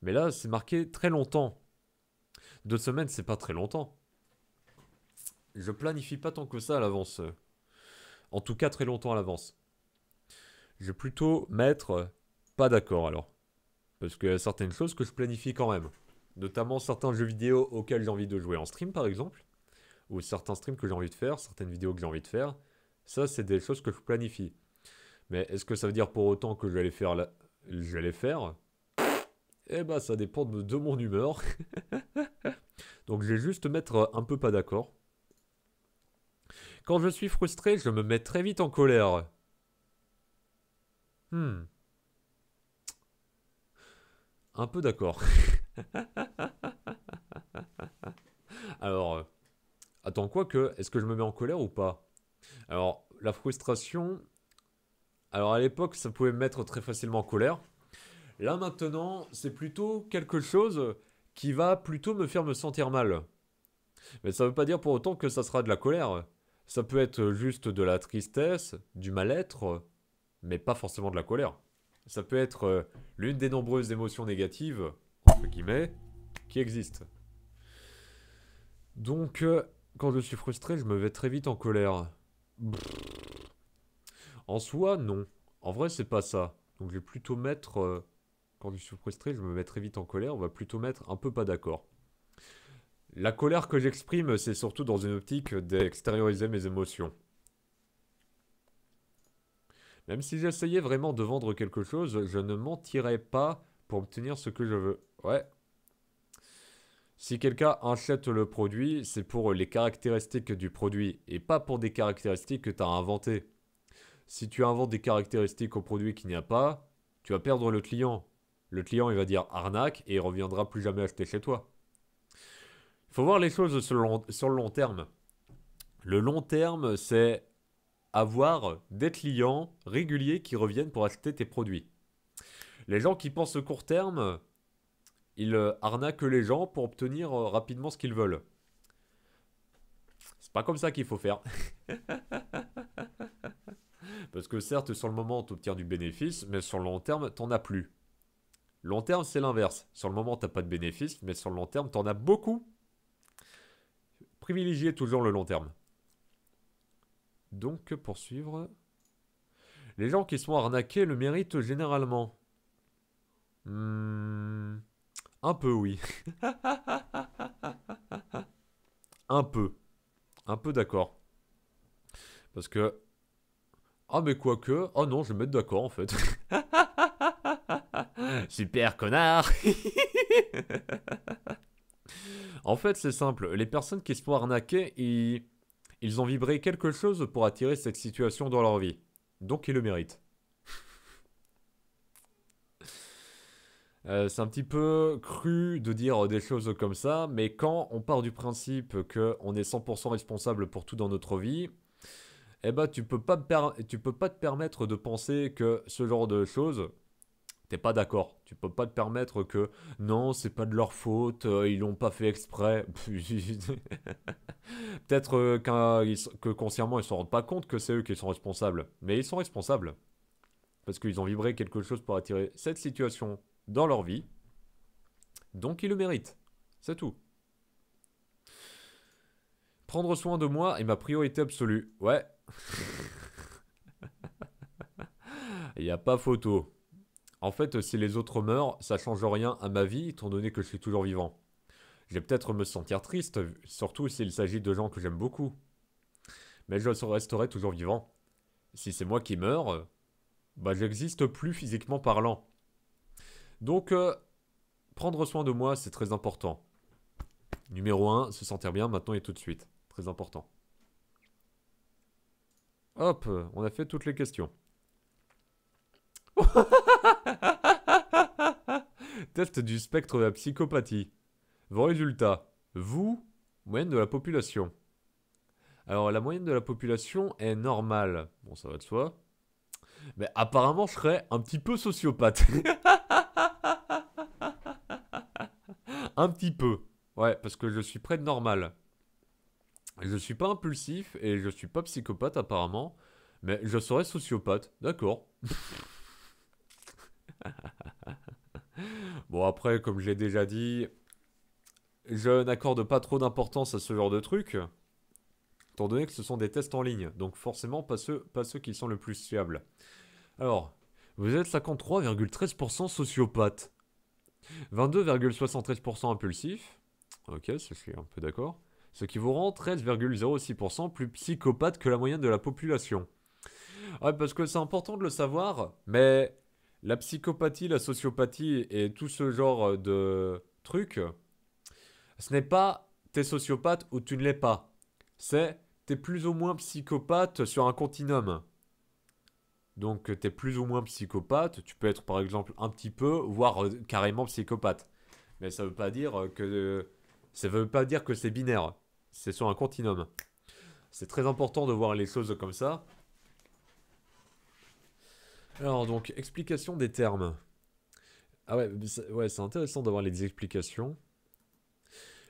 Mais là, c'est marqué très longtemps. 2 semaines, c'est pas très longtemps. Je planifie pas tant que ça à l'avance. En tout cas, très longtemps à l'avance. Je vais plutôt mettre pas d'accord alors. Parce qu'il y a certaines choses que je planifie quand même. Notamment certains jeux vidéo auxquels j'ai envie de jouer en stream par exemple. Ou certains streams que j'ai envie de faire, certaines vidéos que j'ai envie de faire. Ça, c'est des choses que je planifie. Mais est-ce que ça veut dire pour autant que je vais les faire là? Je vais les faire? Eh ben, ça dépend de mon humeur. Donc, je vais juste mettre un peu pas d'accord. Quand je suis frustré, je me mets très vite en colère. Un peu d'accord. Alors, attends, quoi que, est-ce que je me mets en colère ou pas? Alors, la frustration... Alors, à l'époque, ça pouvait me mettre très facilement en colère. Là, maintenant, c'est plutôt quelque chose qui va plutôt me faire me sentir mal. Mais ça veut pas dire pour autant que ça sera de la colère. Ça peut être juste de la tristesse, du mal-être, mais pas forcément de la colère. Ça peut être l'une des nombreuses émotions négatives, entre guillemets, qui existent. Donc, quand je suis frustré, je me vais très vite en colère. En soi, non. En vrai, c'est pas ça. Donc, je vais plutôt mettre... quand je suis frustré, je me mets très vite en colère. On va plutôt mettre un peu pas d'accord. La colère que j'exprime, c'est surtout dans une optique d'extérioriser mes émotions. Même si j'essayais vraiment de vendre quelque chose, je ne mentirais pas pour obtenir ce que je veux. Ouais. Si quelqu'un achète le produit, c'est pour les caractéristiques du produit et pas pour des caractéristiques que tu as inventées. Si tu inventes des caractéristiques au produit qu'il n'y a pas, tu vas perdre le client. Le client, il va dire arnaque et il reviendra plus jamais acheter chez toi. Il faut voir les choses sur le long terme. Le long terme, c'est avoir des clients réguliers qui reviennent pour acheter tes produits. Les gens qui pensent au court terme, ils arnaquent les gens pour obtenir rapidement ce qu'ils veulent. C'est pas comme ça qu'il faut faire. Parce que certes, sur le moment, tu obtiens du bénéfice, mais sur le long terme, t'en as plus. Long terme, c'est l'inverse. Sur le moment, t'as pas de bénéfice, mais sur le long terme, t'en as beaucoup. Privilégiez toujours le long terme. Donc, poursuivre. Les gens qui sont arnaqués le méritent généralement. Un peu, oui. Un peu. Un peu d'accord. Parce que... Ah, mais quoique... Oh non, je vais mettre d'accord, en fait. Super, connard. En fait, c'est simple. Les personnes qui se font arnaquer, ils ont vibré quelque chose pour attirer cette situation dans leur vie. Donc, ils le méritent. C'est un petit peu cru de dire des choses comme ça, mais quand on part du principe qu'on est 100% responsable pour tout dans notre vie, eh ben tu peux pas te permettre de penser que ce genre de choses, t'es pas d'accord. Tu peux pas te permettre que non, c'est pas de leur faute, ils l'ont pas fait exprès. Peut-être que consciemment ils s'en rendent pas compte que c'est eux qui sont responsables, mais ils sont responsables parce qu'ils ont vibré quelque chose pour attirer cette situation dans leur vie, donc ils le méritent. C'est tout. Prendre soin de moi est ma priorité absolue. Ouais, il n'y a pas photo. En fait, si les autres meurent, ça change rien à ma vie, étant donné que je suis toujours vivant. Je vais peut-être me sentir triste, surtout s'il s'agit de gens que j'aime beaucoup. Mais je resterai toujours vivant. Si c'est moi qui meurs, bah j'existe plus physiquement parlant. Donc, prendre soin de moi, c'est très important. Numéro un, se sentir bien maintenant et tout de suite. Très important. Hop, on a fait toutes les questions. Test du spectre de la psychopathie. Vos résultats. Vous, moyenne de la population. Alors, la moyenne de la population est normale. Bon, ça va de soi. Mais apparemment, je serais un petit peu sociopathe. Un petit peu. Ouais, parce que je suis près de normal. Je suis pas impulsif et je suis pas psychopathe apparemment. Mais je serais sociopathe. D'accord. Bon, après, comme je l'ai déjà dit, je n'accorde pas trop d'importance à ce genre de trucs. Étant donné que ce sont des tests en ligne. Donc forcément, pas ceux qui sont le plus fiables. Alors, vous êtes 53,13% sociopathe. 22,73% impulsif. Ok, ça je suis un peu d'accord. Ce qui vous rend 13,06% plus psychopathe que la moyenne de la population. Ouais, parce que c'est important de le savoir, mais la psychopathie, la sociopathie et tout ce genre de trucs, ce n'est pas t'es sociopathe ou tu ne l'es pas. C'est t'es plus ou moins psychopathe sur un continuum. Donc t'es plus ou moins psychopathe, tu peux être par exemple un petit peu, voire carrément psychopathe. Mais ça veut pas dire que ça veut pas dire que c'est binaire. C'est sur un continuum. C'est très important de voir les choses comme ça. Alors donc explication des termes. Ah ouais, ouais, c'est intéressant d'avoir les explications.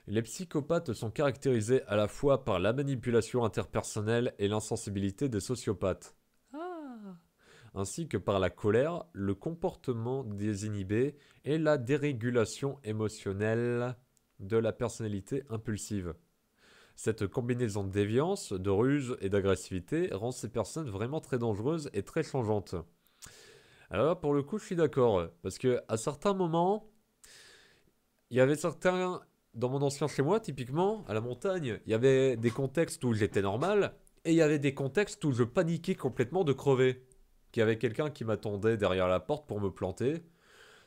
Les psychopathes sont caractérisés à la fois par la manipulation interpersonnelle et l'insensibilité des sociopathes. Ah. Ainsi que par la colère, le comportement désinhibé et la dérégulation émotionnelle de la personnalité impulsive. Cette combinaison de déviance, de ruse et d'agressivité rend ces personnes vraiment très dangereuses et très changeantes. Alors là, pour le coup, je suis d'accord, parce que à certains moments, il y avait certains dans mon ancien chez moi, typiquement, à la montagne, il y avait des contextes où j'étais normal, et il y avait des contextes où je paniquais complètement de crever. Qu'il y avait quelqu'un qui m'attendait derrière la porte pour me planter,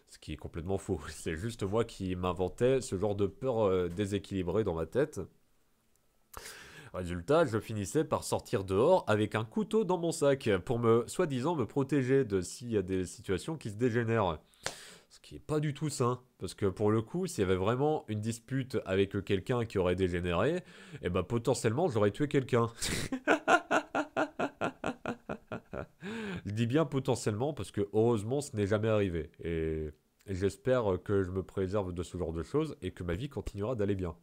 ce qui est complètement faux. C'est juste moi qui m'inventais ce genre de peur déséquilibrée dans ma tête. Résultat, je finissais par sortir dehors avec un couteau dans mon sac pour soi-disant, me protéger de s'il y a des situations qui se dégénèrent. Ce qui est pas du tout sain, parce que pour le coup, s'il y avait vraiment une dispute avec quelqu'un qui aurait dégénéré, eh ben potentiellement j'aurais tué quelqu'un. Je dis bien potentiellement parce que heureusement ce n'est jamais arrivé. Et j'espère que je me préserve de ce genre de choses et que ma vie continuera d'aller bien.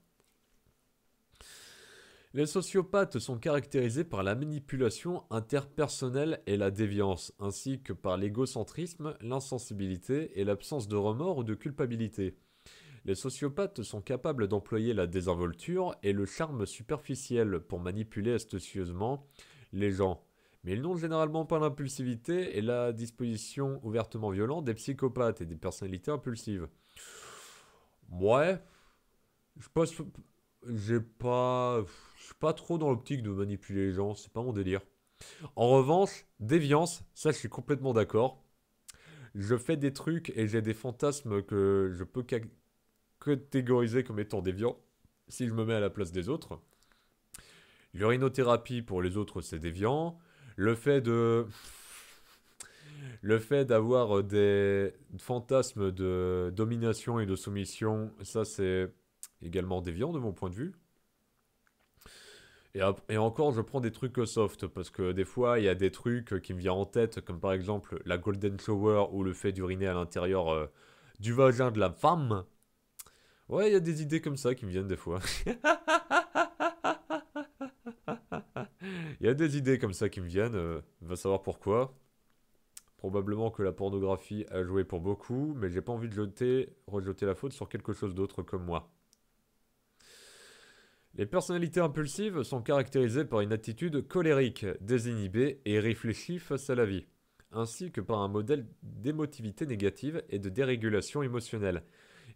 Les sociopathes sont caractérisés par la manipulation interpersonnelle et la déviance, ainsi que par l'égocentrisme, l'insensibilité et l'absence de remords ou de culpabilité. Les sociopathes sont capables d'employer la désinvolture et le charme superficiel pour manipuler astucieusement les gens. Mais ils n'ont généralement pas l'impulsivité et la disposition ouvertement violente des psychopathes et des personnalités impulsives. Ouais, je pense, j'ai pas, je suis pas trop dans l'optique de manipuler les gens, c'est pas mon délire. En revanche, déviance, ça je suis complètement d'accord. Je fais des trucs et j'ai des fantasmes que je peux catégoriser comme étant déviants si je me mets à la place des autres. L'urinothérapie pour les autres c'est déviant. Le fait de Le fait d'avoir des fantasmes de domination et de soumission, ça c'est également déviant de mon point de vue. Et encore, je prends des trucs soft, parce que des fois, il y a des trucs qui me viennent en tête, comme par exemple la Golden Shower ou le fait d'uriner à l'intérieur du vagin de la femme. Ouais, il y a des idées comme ça qui me viennent des fois. Il y a des idées comme ça qui me viennent, va savoir pourquoi. Probablement que la pornographie a joué pour beaucoup, mais j'ai pas envie de rejeter la faute sur quelque chose d'autre comme moi. Les personnalités impulsives sont caractérisées par une attitude colérique, désinhibée et réfléchie face à la vie, ainsi que par un modèle d'émotivité négative et de dérégulation émotionnelle.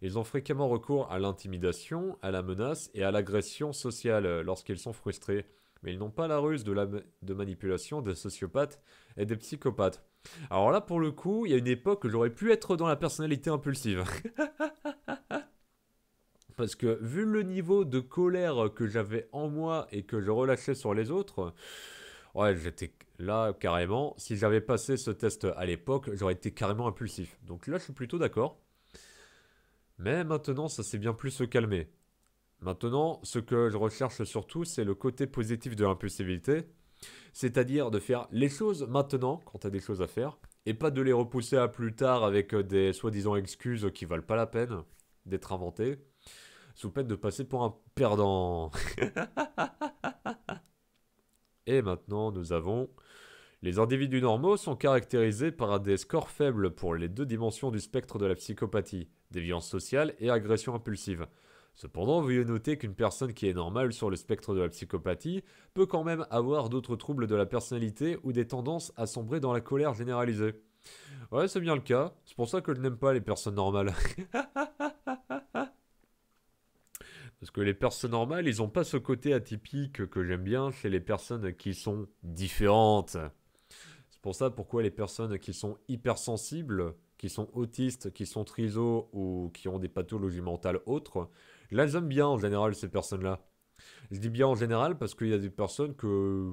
Ils ont fréquemment recours à l'intimidation, à la menace et à l'agression sociale lorsqu'ils sont frustrés, mais ils n'ont pas la ruse de manipulation des sociopathes et des psychopathes. Alors là, pour le coup, il y a une époque où j'aurais pu être dans la personnalité impulsive. Parce que vu le niveau de colère que j'avais en moi et que je relâchais sur les autres, ouais, j'étais là carrément. Si j'avais passé ce test à l'époque, j'aurais été carrément impulsif. Donc là, je suis plutôt d'accord. Mais maintenant, ça s'est bien plus se calmer. Maintenant, ce que je recherche surtout, c'est le côté positif de l'impulsivité. C'est-à-dire de faire les choses maintenant, quand tu as des choses à faire, et pas de les repousser à plus tard avec des soi-disant excuses qui valent pas la peine d'être inventées, sous peine de passer pour un perdant. Et maintenant, nous avons... Les individus normaux sont caractérisés par des scores faibles pour les deux dimensions du spectre de la psychopathie, déviance sociale et agression impulsive. Cependant, veuillez noter qu'une personne qui est normale sur le spectre de la psychopathie peut quand même avoir d'autres troubles de la personnalité ou des tendances à sombrer dans la colère généralisée. Ouais, c'est bien le cas. C'est pour ça que je n'aime pas les personnes normales. Parce que les personnes normales, ils n'ont pas ce côté atypique que j'aime bien chez les personnes qui sont différentes. C'est pour ça pourquoi les personnes qui sont hypersensibles, qui sont autistes, qui sont triso ou qui ont des pathologies mentales autres, là j'aime bien en général ces personnes-là. Je dis bien en général parce qu'il y a des personnes que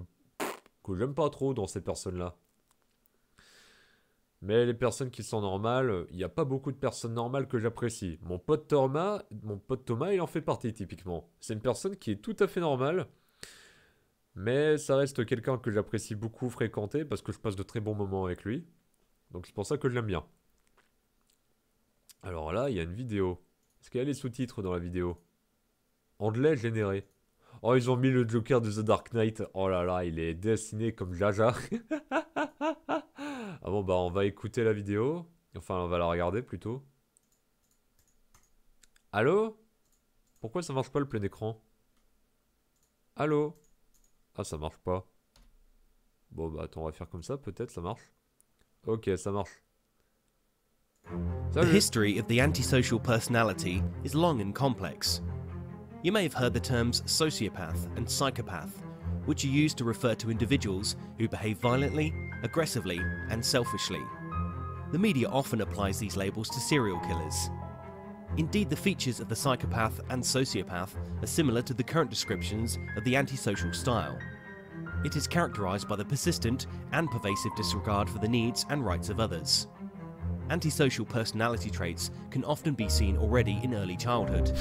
j'aime pas trop dans ces personnes-là. Mais les personnes qui sont normales, il n'y a pas beaucoup de personnes normales que j'apprécie. Mon pote Thomas, il en fait partie typiquement. C'est une personne qui est tout à fait normale, mais ça reste quelqu'un que j'apprécie beaucoup fréquenter parce que je passe de très bons moments avec lui. Donc c'est pour ça que je l'aime bien. Alors là, il y a une vidéo. Est-ce qu'il y a les sous-titres dans la vidéo? Anglais généré. Oh, ils ont mis le Joker de The Dark Knight. Oh là là, il est dessiné comme Jaja. Ah bon, bah on va écouter la vidéo. Enfin, on va la regarder plutôt. Allô? Pourquoi ça marche pas le plein écran? Allô? Ah, ça marche pas. Bon, bah attends, on va faire comme ça, peut-être ça marche. Ok, ça marche. The history of the antisocial personality is long and complex. You may have heard the terms sociopath and psychopath, which are used to refer to individuals who behave violently, aggressively, and selfishly. The media often applies these labels to serial killers. Indeed, the features of the psychopath and sociopath are similar to the current descriptions of the antisocial style. It is characterized by the persistent and pervasive disregard for the needs and rights of others. Antisocial personality traits can often be seen already in early childhood.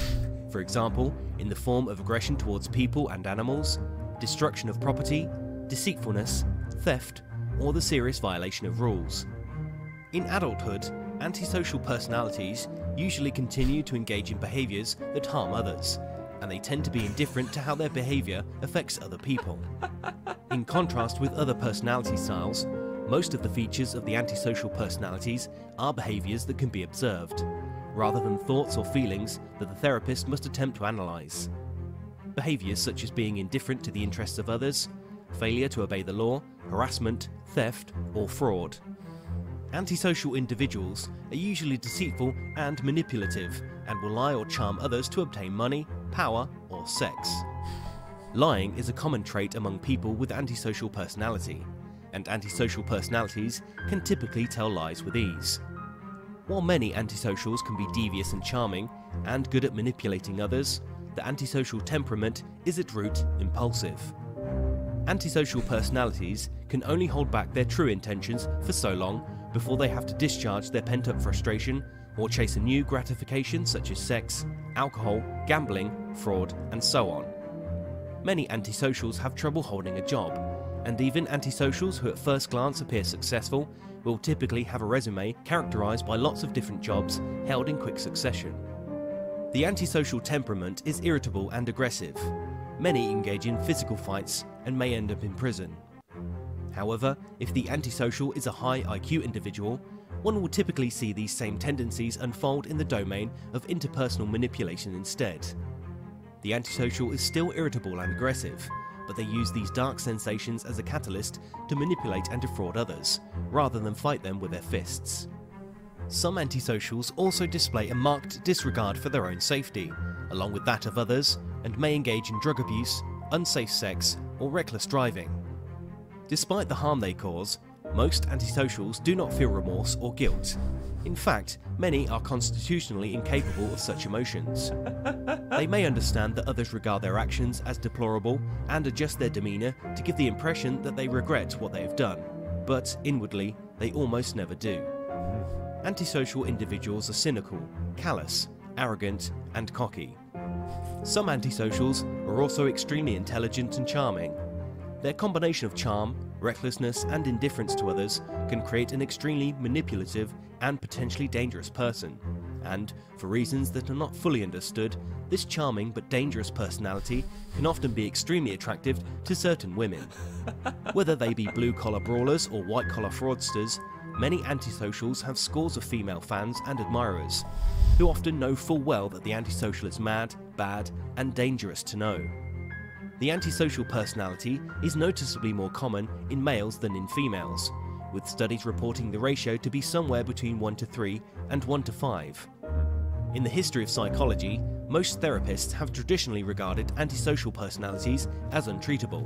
For example, in the form of aggression towards people and animals, destruction of property, deceitfulness, theft, or the serious violation of rules. In adulthood, antisocial personalities usually continue to engage in behaviours that harm others, and they tend to be indifferent to how their behaviour affects other people. In contrast with other personality styles, most of the features of the antisocial personalities are behaviours that can be observed, rather than thoughts or feelings that the therapist must attempt to analyse. Behaviours such as being indifferent to the interests of others, failure to obey the law, harassment, theft, or fraud. Antisocial individuals are usually deceitful and manipulative, and will lie or charm others to obtain money, power, or sex. Lying is a common trait among people with antisocial personality, and antisocial personalities can typically tell lies with ease. While many antisocials can be devious and charming, and good at manipulating others, the antisocial temperament is at root impulsive. Antisocial personalities can only hold back their true intentions for so long before they have to discharge their pent-up frustration or chase a new gratification such as sex, alcohol, gambling, fraud, and so on. Many antisocials have trouble holding a job, and even antisocials who at first glance appear successful will typically have a resume characterized by lots of different jobs held in quick succession. The antisocial temperament is irritable and aggressive. Many engage in physical fights and may end up in prison. However, if the antisocial is a high IQ individual, one will typically see these same tendencies unfold in the domain of interpersonal manipulation instead. The antisocial is still irritable and aggressive, but they use these dark sensations as a catalyst to manipulate and defraud others, rather than fight them with their fists. Some antisocials also display a marked disregard for their own safety, along with that of others, and may engage in drug abuse, unsafe sex, or reckless driving. Despite the harm they cause, most antisocials do not feel remorse or guilt. In fact, many are constitutionally incapable of such emotions. They may understand that others regard their actions as deplorable and adjust their demeanour to give the impression that they regret what they have done, but inwardly, they almost never do. Antisocial individuals are cynical, callous, arrogant, and cocky. Some antisocials are also extremely intelligent and charming. Their combination of charm, recklessness, and indifference to others can create an extremely manipulative and potentially dangerous person. And, for reasons that are not fully understood, this charming but dangerous personality can often be extremely attractive to certain women. Whether they be blue-collar brawlers or white-collar fraudsters, many antisocials have scores of female fans and admirers, who often know full well that the antisocial is mad, bad, and dangerous to know. The antisocial personality is noticeably more common in males than in females, with studies reporting the ratio to be somewhere between 1:3 and 1:5. In the history of psychology, most therapists have traditionally regarded antisocial personalities as untreatable.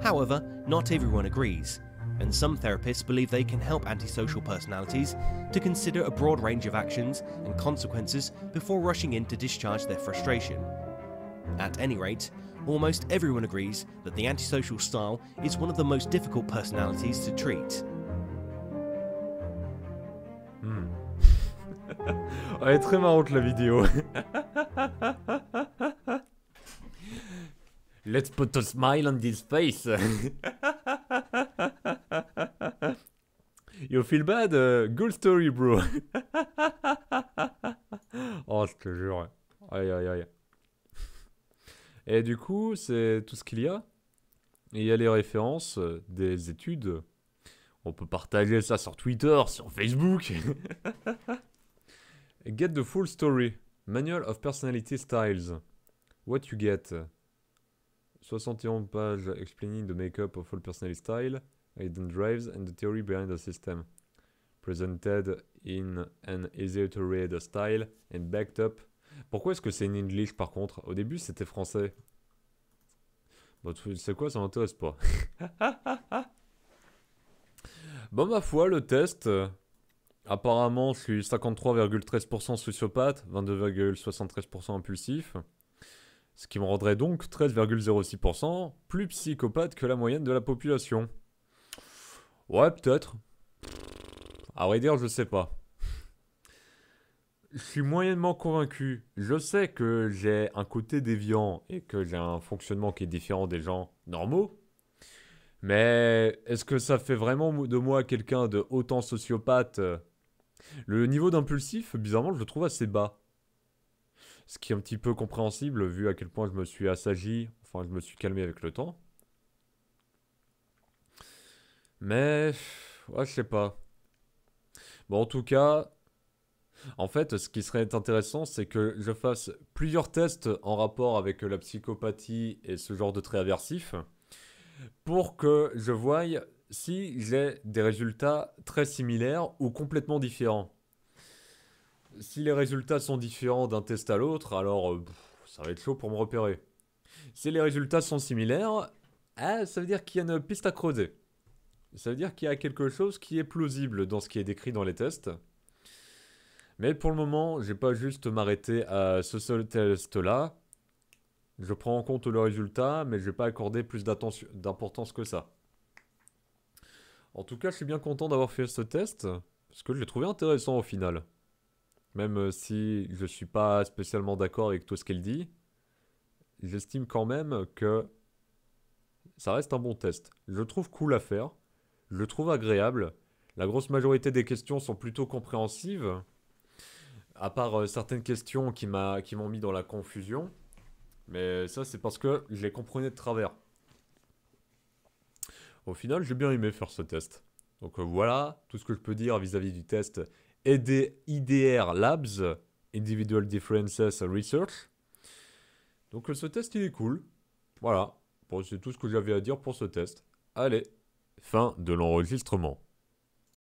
However, not everyone agrees, and some therapists believe they can help antisocial personalities to consider a broad range of actions and consequences before rushing in to discharge their frustration. At any rate, almost everyone agrees that the antisocial style is one of the most difficult personalities to treat. Elle est très marrante la vidéo. Let's put a smile on this face. You feel bad? Good story, bro. Oh, je te jure. Aïe, aïe, aïe. Et du coup, c'est tout ce qu'il y a. Et il y a les références des études. On peut partager ça sur Twitter, sur Facebook. Get the full story. Manual of Personality Styles. What you get. 71 pages explaining the makeup of all personality style, hidden drives, and the theory behind the system. Presented in an easy to read style and backed up. Pourquoi est-ce que c'est in English par contre? Au début c'était français. Bon, tu sais quoi, ça m'intéresse pas. Bon, ma foi, le test. Apparemment, je suis 53,13% sociopathe, 22,73% impulsif. Ce qui me rendrait donc 13,06% plus psychopathe que la moyenne de la population. Ouais, peut-être. À vrai dire, je sais pas. Je suis moyennement convaincu. Je sais que j'ai un côté déviant et que j'ai un fonctionnement qui est différent des gens normaux. Mais est-ce que ça fait vraiment de moi quelqu'un de autant sociopathe? Le niveau d'impulsif, bizarrement, je le trouve assez bas. Ce qui est un petit peu compréhensible vu à quel point je me suis assagi, enfin je me suis calmé avec le temps. Mais, ouais, je sais pas. Bon, en tout cas, en fait, ce qui serait intéressant, c'est que je fasse plusieurs tests en rapport avec la psychopathie et ce genre de traits aversifs pour que je voie si j'ai des résultats très similaires ou complètement différents. Si les résultats sont différents d'un test à l'autre, alors ça va être chaud pour me repérer. Si les résultats sont similaires, ça veut dire qu'il y a une piste à creuser. Ça veut dire qu'il y a quelque chose qui est plausible dans ce qui est décrit dans les tests. Mais pour le moment, je vais pas juste m'arrêter à ce seul test-là. Je prends en compte le résultat, mais je vais pas accorder plus d'importance que ça. En tout cas, je suis bien content d'avoir fait ce test. Parce que je l'ai trouvé intéressant au final. Même si je suis pas spécialement d'accord avec tout ce qu'elle dit, j'estime quand même que ça reste un bon test. Je le trouve cool à faire, je le trouve agréable. La grosse majorité des questions sont plutôt compréhensives, à part certaines questions qui m'ont mis dans la confusion. Mais ça, c'est parce que je les comprenais de travers. Au final, j'ai bien aimé faire ce test. Donc voilà tout ce que je peux dire vis-à-vis du test IDR Labs, Individual Differences Research. Donc ce test, il est cool. Voilà. Bon, c'est tout ce que j'avais à dire pour ce test. Allez, fin de l'enregistrement.